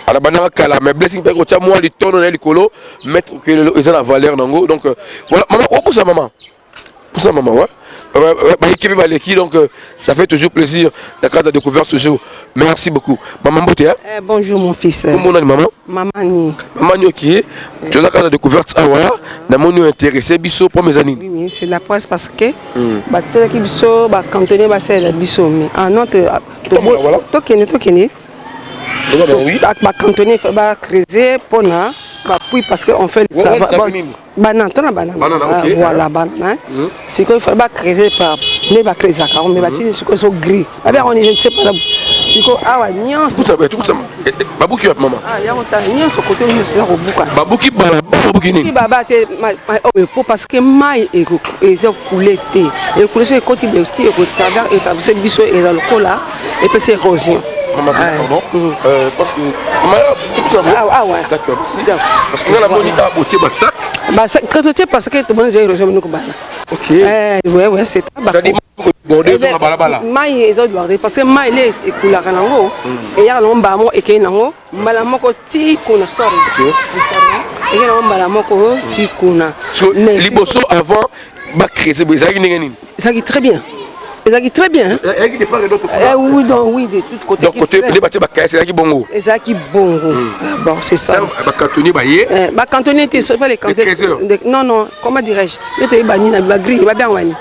ala banaka kala mais blessing ta ko tia moi li tono na likolo mettre croquer lelo et ça la valeur nango donc voilà maman pour ça maman ouais donc ça fait toujours plaisir la carte de découverte toujours. Merci beaucoup. Maman Boté.
Bonjour mon fils.
Comment on maman?
Maman
qui tu as la carte de découverte ah voilà. N'a mon intéressé biso pour mes années.
Oui, c'est la presse parce que bah c'est qui biso bah cantonné bah c'est la biso mais en autre to kene. Oui. Bah cantonné fait bah creuser pour na bah puis parce que on fait le travail. Banane, voilà, banane. C'est qu'il faut pas creuser par les bas creuser car mais bâtis ce que sont gris. Ah bien on est je ne sais pas là. C'est que ah ouais nian.
Tout ça. Babou qui maman.
Ah ya on t'a nian ce côté où c'est robuka.
Babou qui ni.
Baba te parce que maille et coulé té. Et coulé c'est côté de petit et travers et traverser biso et dans le cola et puis c'est érosion.
Maman, pardon. Parce que tout ça.
Ah ouais.
D'accord. Parce que la bonita a beauté sac.
Bah quand tu sais parce que tout le monde est érosion nous bana.
OK.
Ouais, c'est ça.
Bordé sur la balabala.
Maille est bordé parce que maille est couleur nango et ya lomba mo et ke nango mbala moko ti kuna sort. OK. Et ya mbala moko ti kuna.
Liboso avant ba créer bezaki ngeni.
Ça qui très bien. Ça qui très bien. Oui, donc oui, de tous côtés.
Donc côté les bâtiments c'est qui bongo.
C'est qui bongo. Bon, c'est ça.
Ba cantonné ba yé.
Ba cantonné tu sais pas les cantons. Non, comment dirais-je? Il te bani na ba gris, ba bien wani.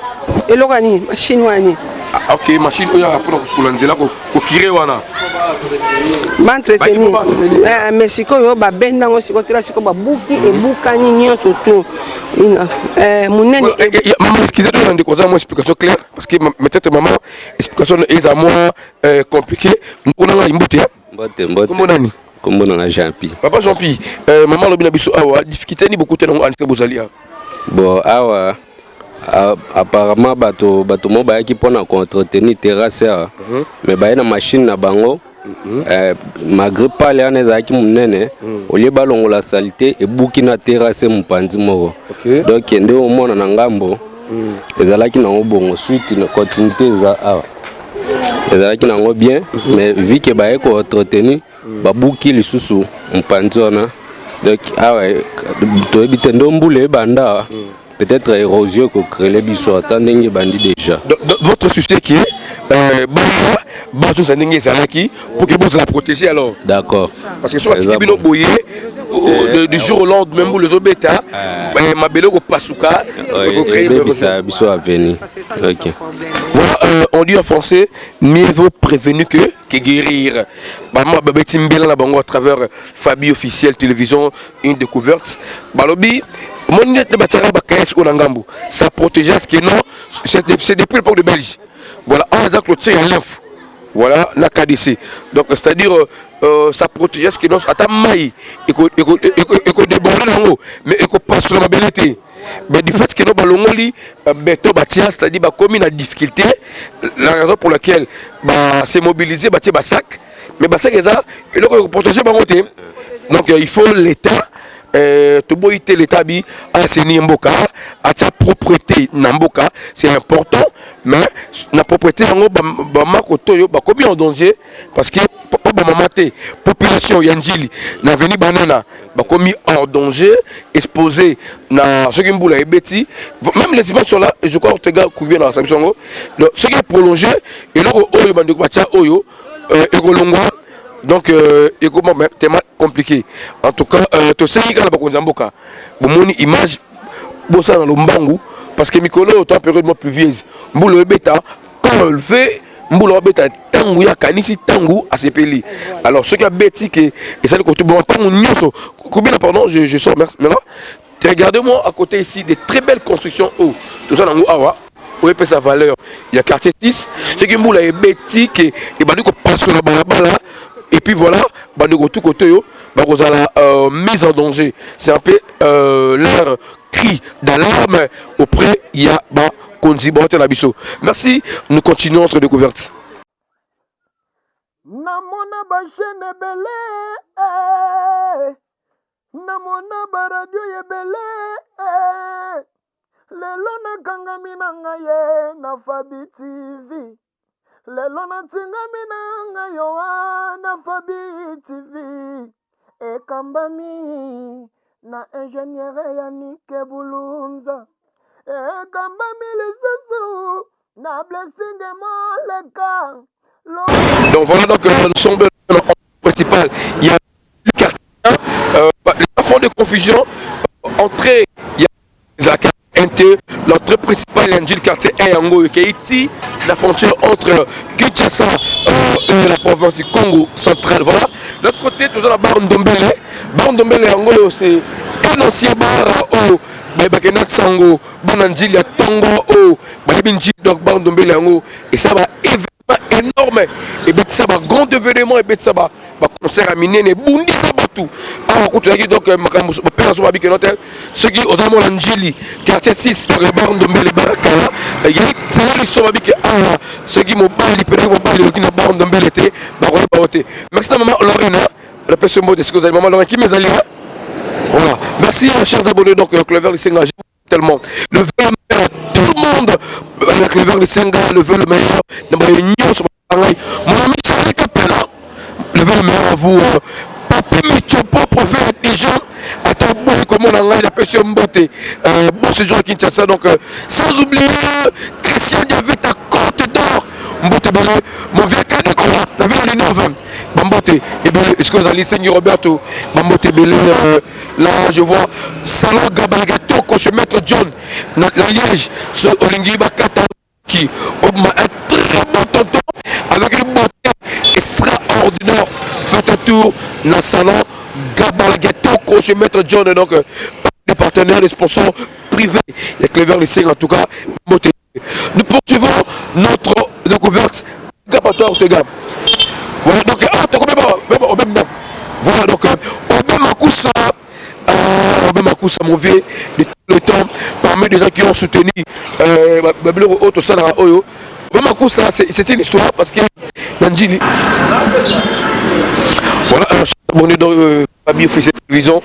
Et logani, machine wani.
Ah OK, machine oya pour kulanzela ko kire wana.
Ba entretenir. Mais siko yo ba benda ngo siko tira siko ba buki et bukani nyonso to. Maman,
excusez-moi, je vais vous donner une explication claire parce que peut-être maman, l'explication est à moi compliquée. Nous avons une bouteille.
Comment on a Jean-Pi.
Papa Jean-Pi, maman, le biso awa difficulté ni beaucoup de gens bozali.
Bon, awa apparemment bato mo ba ki pona entretenir terrasse mais ba na machine na bango. Malgré pas les années qui m'nene au lieu balongo la saleté et bukina terrasse mpanzi moko donc ende au mona na ngambo ezalaki na bongo suite na continuité za ezalaki na ngo bien mais vu que ba eko entretenir ba buki lisusu mpanzi ona donc to ebite ndombule banda peut-être érosion que créer les biso attendez bandi déjà
votre souci qui est pour que vous la protéger alors.
D'accord.
Parce que soit tu es boyé du jour au lendemain vous les obéta ma belle au pasuka
biso à venir. OK.
Voilà, on dit en français mieux vaut prévenir que guérir. Maman babeti mbela na bango à travers Fabi officiel télévision une découverte. Balobi Mon net de Batara Bakayes ou Nangambo. Ça protégeait ce qui est non. C'est depuis l'époque de Belgique. Voilà, un hasard que le tir à l'info. Voilà, la KDC. Donc, c'est-à-dire, ça protège ce qui est non. Attends, maï. Et qu'on déborde en haut. Mais et qu'on passe sur la mobilité. Mais du fait que nous avons c'est-à-dire commis la difficulté, la raison pour laquelle c'est mobilisé, sac, mais sac est ça, et donc protéger par côté. Donc il faut l'État, l'État à ses Mboka, à sa propriété Namboka, c'est important, mais la propriété en commis en danger parce que la population Yanjili n'a venu banana commis en danger, exposé dans ce qui est bêtis. Même les images sont là, et je crois que les gars couvrent dans la sanction. Ce qui est prolongé, et là, donc, c'est tellement compliqué. En tout cas, tu sais qu'il y a une image, parce que Mikolo est en période pluvieuse. Mboulo bêta, quand elle fait, Mboulo bêta, tangu ya kanisi tangu à ses pays. Alors, ce qui a bêti, et ça, le côté bon, combien pardon, je sors maintenant. Regardez-moi à côté ici des très belles constructions. Oh, tout ça dans Awa. Où est sa valeur? Il y a quartier 6. Ce qui Mboulo est bêti, et bah, nous passe sur la barabara. Et puis voilà, bah, nous tout côté, bah, vous avez la mise en danger. C'est un peu leur cri d'alarme auprès il y a bah, merci, nous continuons notre découverte.
Namona ba chaîne belé, namona ba radio ye belé, lelo na kangami na ngaye na Fabi TV, lelo na tingami na ngayo na Fabi TV, e kambami na ingénieur Yannick Bulunza.
Donc voilà, donc nous sommes dans le principal. Il y a le quartier, les enfants de confusion, entrée, il y a l'entrée principale est le quartier Eyango, qui est ici, la frontière entre Kinshasa et la province du Congo central. Voilà. De l'autre côté, nous avons la barre Ndombele. Barre Ndombele, c'est un ancien bar où Bakena Sango, Bananjil, ya Tango, oh, Babinji, donc Bandombele Yango, et ça va événement énorme, et bien ça va grand événement, et bien ça va concert à Minene, Bundi Sabatou. Alors, donc, ma père a son habit que notre, ceux qui ont amour l'Anjili, quartier 6, donc Bandombele Barakala, il y a l'histoire habit que ceux qui m'ont parlé, peut-être qui n'ont pas Bandombele été, merci à maman Lorena, la personne mot de ce que vous avez, maman Lorena, qui m'est allé. Voilà, merci chers abonnés, donc Clever Lisenga, tellement. Le vœu le meilleur, tout le monde, Clever Lisenga, le vœu le meilleur, mon ami Charles Capella, le vœu le meilleur à vous, Papa Michopo, prophète des gens, à ton bon, comme on a la personne beauté, bon séjour à Kinshasa, donc sans oublier Christian David à Côte d'Or, mon vieux cadet, la ville en 9. Bambote, et bien, est-ce que vous allez Seigneur Roberto, Bambote Belé, là je vois Salon Gabalgato, coach maître John, la Liège, ce Olingi Bakata, qui a un très bon tonton, avec une beauté extraordinaire, fait un tour dans le salon Gabalgato, coach maître John, donc les partenaires, les sponsors privés, les Clever Lycée en tout cas, Bambote. Nous poursuivons notre découverte, Gabato Ortega. Voilà, donc, voilà, donc, mon vieux, de tout le temps, parmi les gens qui ont soutenu c'est une histoire parce que Nanjili. Voilà, on est dans Fabi officiel de télévision.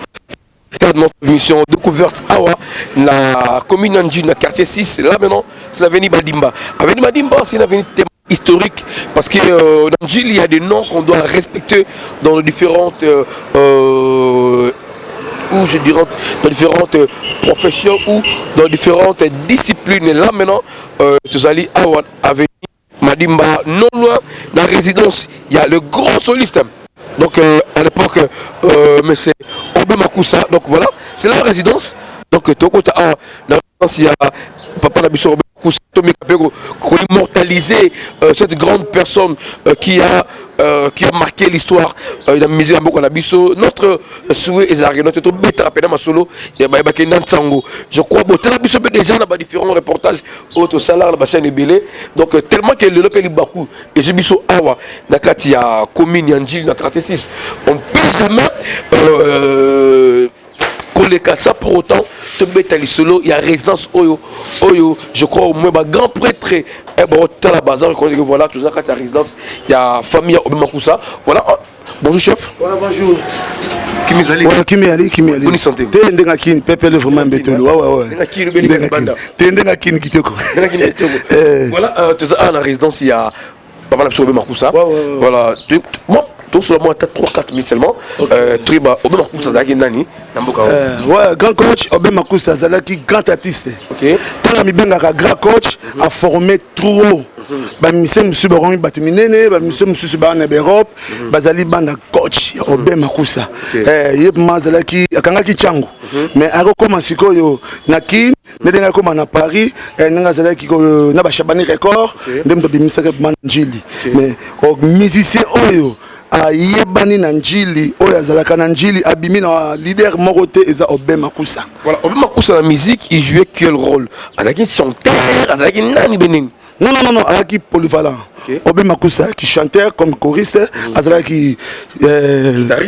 De notre émission découverte Awa, la commune Nanjili, le quartier 6, là maintenant, c'est l'avenue Badimba. L'avenue Badimba, c'est une avenue historique parce que dans Gilles il y a des noms qu'on doit respecter dans les différentes ou je dirais dans différentes professions ou dans différentes disciplines. Et là maintenant tu allez avec Madimba non loin de la résidence il y a le grand soliste donc à l'époque mais c'est Obé Makoussa donc voilà c'est la résidence donc la résidence il y a papa Nabiso immortaliser cette grande personne qui a marqué l'histoire de la musique Nabiso. Notre souhait est notre bête rappelé ma solo et je crois que déjà dans différents reportages au salaire la chaîne Belé. Donc tellement que le pays Bakou et je biso awa nakati ya commune Yanjil na 36 on peut jamais coller ça pour autant te mettre à solo il y a résidence oyo je crois au moins grand prêtre et bon la bazar voilà tout ça quand il y a résidence il y a famille Obimakoussa voilà. Bonjour chef.
Ouais, bonjour.
Kimizali.
Ouais, Kimizali.
Bonne santé.
T'es un dingue qui peut le vraiment bétolo. Ouais. T'es un dingue qui te co.
Voilà, tu as la résidence il y a pas mal de Obimakoussa. Voilà. Bon, tout seulement 3-4 000 seulement. Triba Obimakoussa Zaki Nani.
Ouais, grand coach Obimakoussa Zaki grand artiste.
OK.
Tant mi benga grand coach a formé trop. Monsieur Baromi Batuminene, monsieur Subana Europe, Bazali Banda coach Obimakoussa. Yep Mazalaki Akangaki Changu. Mais à recommencer yo Nakin, mais d'un comme à Paris, Nangazalaki na Shabani record, dem de Bimisa Manjili. Mais au musicien Oyo a Yebani Nanjili, Oya Zalaka Nanjili, Abimina leader Morote Eza Obimakoussa.
Voilà, Obimakoussa la musique, il jouait quel rôle? Azalaki chanteur, Azalaki Nani Benin.
Non, Azalaki polyvalent. Obimakoussa qui chanteur comme choriste, Azalaki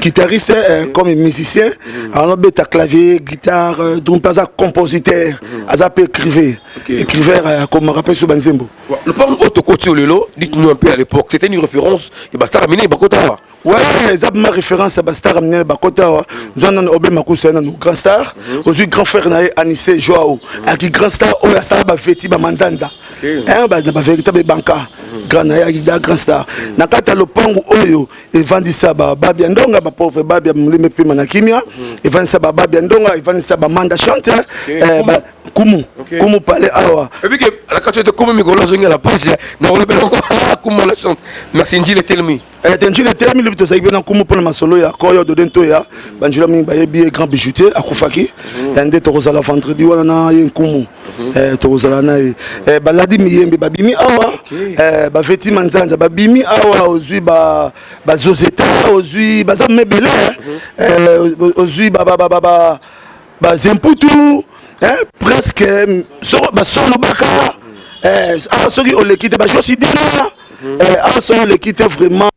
guitariste comme musicien, alors bêta clavier, guitare, donc pas compositeur, Azalaki écrivain comme rappel sur Banzembo.
Le parent Otokoti Olelo, dites-nous un peu à l'époque, c'était une référence, et Basta Ramine Bakota.
Ouais, c'est ma référence à Basta Ramine Bakota. Nous avons Obimakoussa, un grand star, aussi grand frère Anissé Joao, qui grand star, Oya Salaba Feti Bamanzanza. Un véritable banca, grand star. Nakata le pangu oyo, et vendisa Babia Ndonga, pauvre Babia Mlime Pima Nakimia, et vendisa Babia Ndonga, et vendisa Manda chante, Kumu Palais Awa.
Et puis que la carte de Kumu Migolo Zonga la page, n'a pas Kumu la chante. Merci Njile Telmi.
Njile Telmi, le plutôt ça vient Kumu pour le masolo, ya Koyo de Dentoya, Banjula Mingbaye, grand bijoutier, à Koufaki, et Ndé Torosala vendredi, wana yen Kumu, Torosala nae, Baladi Miyembe, Babimi Awa, Bafeti Manzanza, Babimi Awa, Ozui, Zozeta, Ozui, Bazam Mebele, Ozui, Zemputu, presque, Solo Baka, Sogi Olekite, Josidina, Solo Lekite vraiment,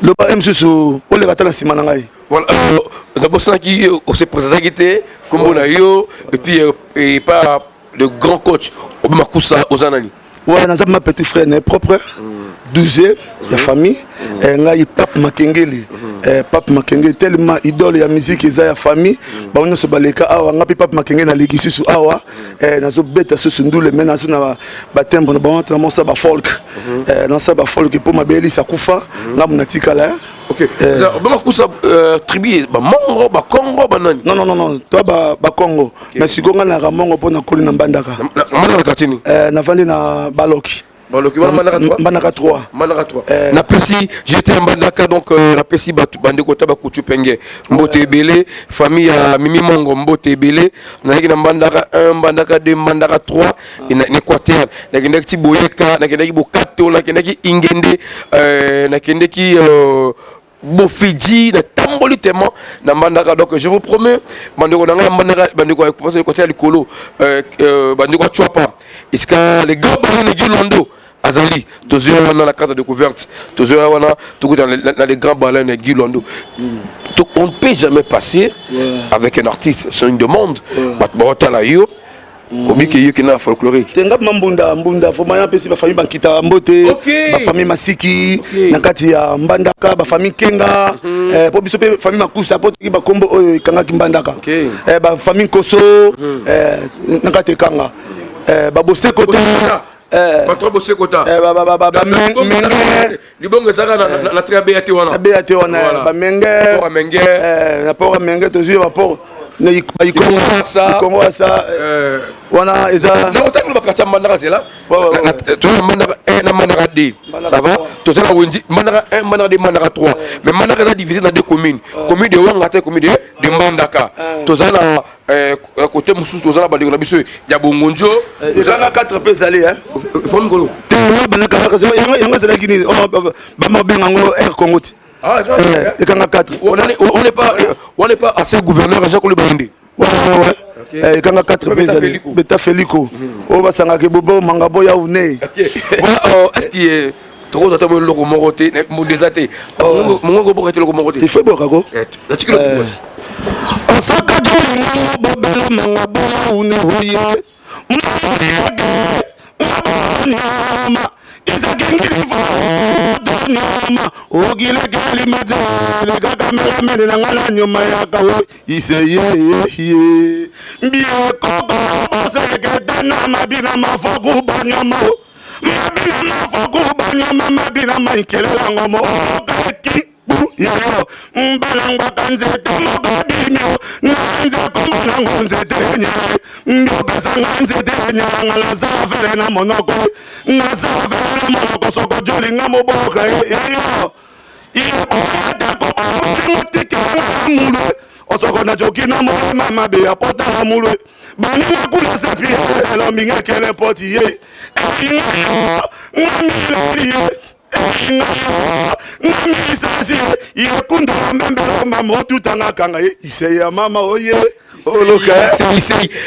le MC Olekata Simanangai.
Voilà, d'abord ça qui s'est présenté comme on a eu et puis et pas le grand coach Obimakoussa Ozanani.
Ouais, nous avons ma petit frère propre, 12e, la famille, et Pape Makengeli. Pape Makengeli, tellement idole de musique, et la famille, on a ce baleka, on a Pape Makengeli, on a l'église sur Awa, on a bête sur Sundoule, mais on a baptême, on a folk, on a folk, pour ma belle, ça koufa, on a tikala.
Ok. Obimakoussa tribu, Mongo, Congo, Banani.
Non, toi, Congo. Mais si on a un Mongo pour na colline Bandaka. Na vandi na Baloki.
Baloki,
Manaka 3.
Manaka 3. Na Pessi, j'étais en Bandaka, donc na Pessi, Bandekota, Bakoutu Penge. Mbote Belé, famille Mimi Mongo, Mbote Belé. Na Bandaka 1, Bandaka 2, Bandaka 3. Et na Équateur. Na Kendeki Boyeka, na Kendeki Bokato, na Kendeki Ingende, na Kendeki. Bofidji, na tamboli tellement na Mandaka. Donc je vous promets, Bandeko Nanga, Bandeko avec côté à l'écolo, Bandeko Chouapa, est-ce que les gars de Guilando, Azali, tous dans la carte de découverte, tous dans les grands ballons de Guilando. Donc on ne peut jamais passer avec un artiste, c'est une demande. Obi ke yoki na folklorique.
Tenga mbunda faut maya pesi ba famille bankita mbote, ba famille masiki, na kati ya Mbandaka, ba famille Kenga, po biso pe famille Makusa po ki ba kombo oyo kanga ki Mbandaka. Ba famille Koso, na kati Kanga. Ba Bose Kota.
Pas trop Bose Kota.
Menge.
Libongo zaka na très BAT wana.
BAT wana ba Menge.
Pour Menge.
Na pour Menge toujours ba pour na Kongo ça wana eza
na otako bakata Mandaka c'est là tu Mandaka 1 na Mandaka 2 ça va tu sais la Wendi Mandaka 1 Mandaka 2 Mandaka 3 mais Mandaka est divisé dans deux communes commune de Wangata commune de Mandaka tu sais la côté Moussous, nous allons bander il y a Bongonjo.
Il y a 4 pays allés, hein.
Fongolo. On n'est pas assez gouverneur à Jacques Lebandé.
Ouais. Il y a 4 pays allés. Beta Felico. On va s'en aller Bobo Mangabo Yaoune.
Est-ce qu'il est trop d'attendre le Romoroté, mon désaté? Mon gros le Romoroté.
Il fait beau, Rago.
On s'en cache Bobelo Mangabo Yaoune. ogile gali mazele gakamela mene na ngala nyuma yaka wo iseye mbiye koko seketana mabina mafoku banyama mabina mafoku banyama mabina maikelela ngomo okaki yayo mbalangwa kanzete mokabimyo nanze komona ngonzete nyaye mbopesanga nzete nyaye ngala zavere na monoko ngazavere na monoko soko joli nga moboka yayo iyoatako omotikanga mulwe osoko na joki na molema mabe ya potala mulwe banina kula sepi elombinga kele poti ye ngayo ngamiloliye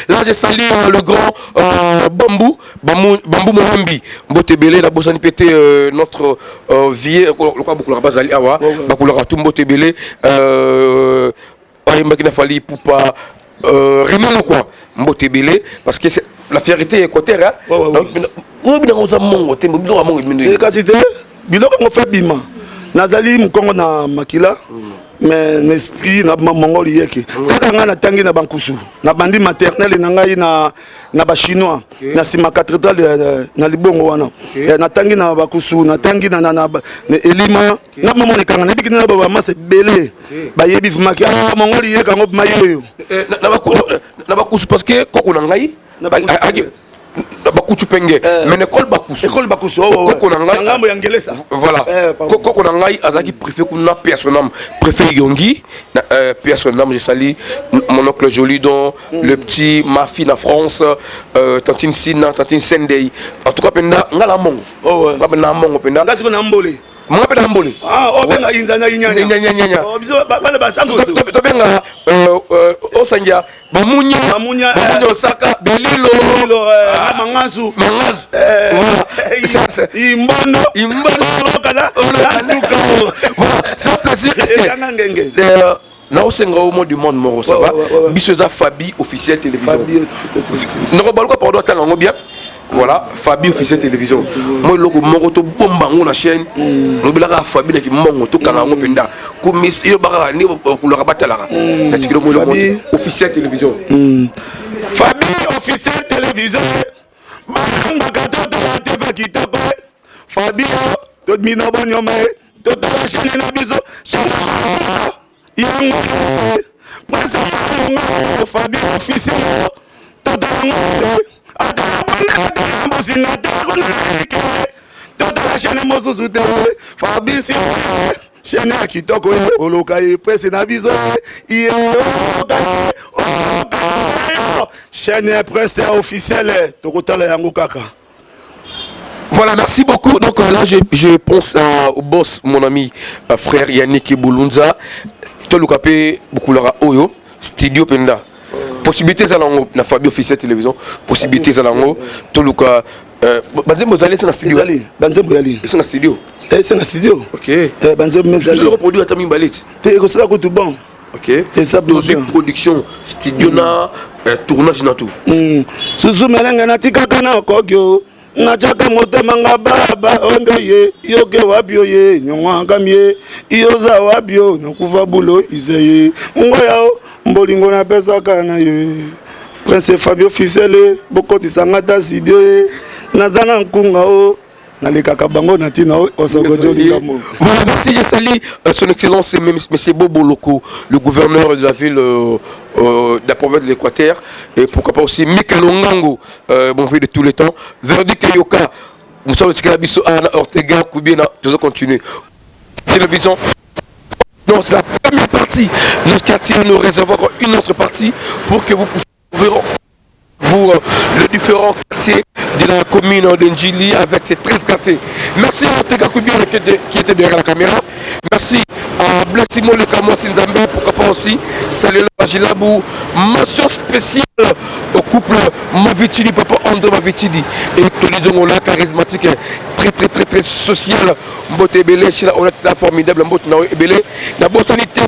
Là j'ai salué le grand Bambou Mohambi Mbotebele la Bosani pété notre vieux le quoi beaucoup la Bazali awa beaucoup la tout Mbotebele Makina Fali Poupa Rimano quoi Mbotebele parce que la fierté est côté hein donc
biloko ngo fait bima nazali mukongo na makila mais l'esprit na mongoli yeke taka nga na tangi na bankusu na bandi maternelle na ngai na ba chinois na sima cathédrale na libongo wana na tangi na bakusu na tangi na elima na mamone kanga na bikina ba masa belé ba yebi vumaki mongoli yeka ngo mayeyo
na bakusu parce que koko na ngai bakuchu penge mais école bakusu koko na ngai
ngambo ya ngelesa
voilà koko na ngai azaki préfet kuna personnam préfet Yongi personnam j'ai sali mon oncle Jolidon le petit ma fille na France tantine Sina tantine Sendei en tout cas penda ngala mongo ngala mongo penda
ngaziko na mbole
Manga peda mboli.
Obenga inzana
nyanya.
Biso bana basango.
To benga osanja bamunya osaka belilo
mangazu.
Voilà.
Imbono
kana. Voilà, c'est plaisir na osenga au monde du monde moro ça va. Biso za Fabi officiel télévision.
Fabi officiel.
Non balko pardon tanga bien. Voilà, Fabi officiel télévision. Moi logo moko to bomba ngo na chaîne. No bilaka Fabi na ki mongo to kanga ngo penda. Ko miss yo baka ni ko la batalaka. Na tikilo mo Fabi officiel télévision.
Fabi officiel télévision. Banga gato to la TV kitoko. Fabi to mina bonyo mai. To la chaîne na biso. Yango. Pasa Fabi officiel. To la chaîne mosusu te Fabrice chaîne kitoko oloka e presse na biso chaîne presse officielle tokotala yango kaka.
Voilà, merci beaucoup. Donc là, je pense au boss, mon ami, frère Yannick Boulunza. Tolukapé beaucoup leur oyo studio penda. Possibilité zalango na Fabi officiel télévision, possibilité zalango toluka banze mozali c'est na studio.
Banze mozali.
C'est na studio.
C'est na studio.
OK.
Banze mozali.
Je reproduis à Mimbalit.
Te ko sala ko tout bon.
OK. Et ça production studio na tournage na tout.
Suzu melenga na tikaka na okogyo. Na chaka motema nga baba ondo ye yoke wabio ye nyongwa ngamye iyoza wabio nakuva bulo izeye ngoyao mbolingo na pesa kana ye Prince Fabio officiel bokoti sangata studio ye nazana nkunga o nalekaka bango na tina osogojoli ngamo.
Voilà, merci, je salue son excellence monsieur Bobo Loko, le gouverneur de la ville de la province de l'Équateur, et pourquoi pas aussi Michael Ongango, bon vieux de tous les temps, Verdict Yoka, nous sommes le Biso Anna Ortega, Koubina, nous allons continuer. Télévision. Non, c'est la première partie. Notre quartier nous réserve encore une autre partie pour que vous puissiez vous les différents quartiers de la commune d'Ndjili avec ses 13 quartiers. Merci à Tega Koubia qui était derrière la caméra. Merci à Blessimo Le Kamwa Sinzambe, pourquoi pas aussi saluer le Bajilabou. Mention spéciale au couple Mavitidi, papa André Mavitidi et Tony Zongola, charismatique, très social. Mbote Belé, Chila Onatla formidable, Mbote Nao Ebele. La bonne sanité,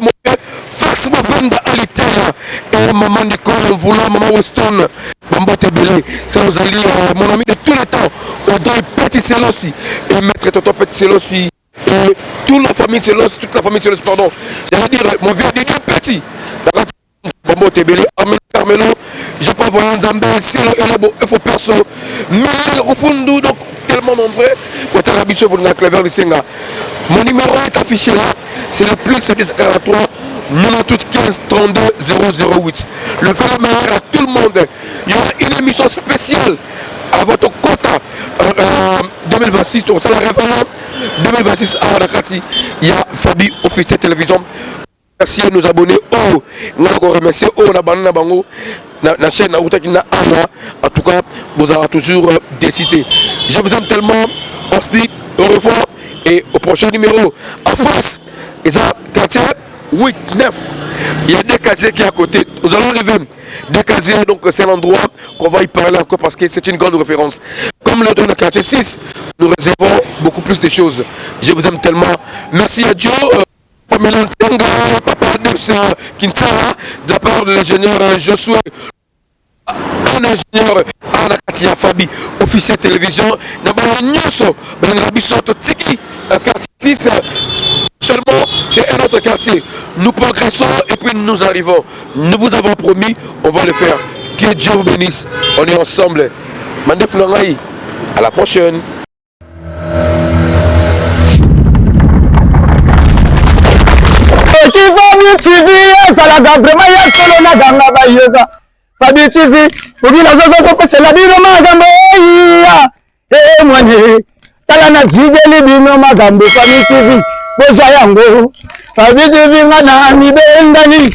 Fax Mavanda Alitera et maman Nicole, voulant maman Weston, Mbote Belé. Ça nous allie, mon ami de tous les temps, Audrey Petit Selossi et Maître Toto Petit Selossi. Et toute la famille Selossi, pardon. J'allais dire, mon vieux Didier Petit. Bombo Tebele, Carmelo, j'ai pas voyé Nzambe, c'est le Elabo, il faut perso. Mais au fond, donc tellement nombreux, quand on a biché pour la Clever Lissenga. Mon numéro est affiché là, c'est le plus 743 98 15 32 008. Le vrai meilleur à tout le monde. Il y aura une émission spéciale à votre quota 2026, donc c'est la référence 2026 à Wadakati. Il y a Fabi, officiel télévision. Merci à nos abonnés. Oh, nous allons remercier. Oh, on a banné bango. La chaîne en tout cas, vous aurez toujours décidé. Je vous aime tellement. On se dit au revoir et au prochain numéro. En face, il y a quartier 8, 9. Il y a des casiers qui sont à côté. Nous allons arriver. Des casiers, donc c'est l'endroit qu'on va y parler encore parce que c'est une grande référence. Comme le donne le quartier 6, nous réservons beaucoup plus de choses. Je vous aime tellement. Merci à Dieu. Melantenga, papa de Kintara, de la part de l'ingénieur Josué, un ingénieur Anakatia Fabi, officier télévision, Nabana Nyoso, Benrabisoto Tiki, quartier 6, seulement c'est un autre quartier. Nous progressons et puis nous arrivons. Nous vous avons promis, on va le faire. Que Dieu vous bénisse. On est ensemble. Mandef Langaï, à la prochaine.
Fabi TV, Salaga, vraiment, il y a solo na ganga bayoga. Fabi TV, pour dire la chose que c'est la bino magambo, eh, moi, tala na zigeli bino magambo, Fabi TV, boza yango, Fabi TV, ngana, ni bendani.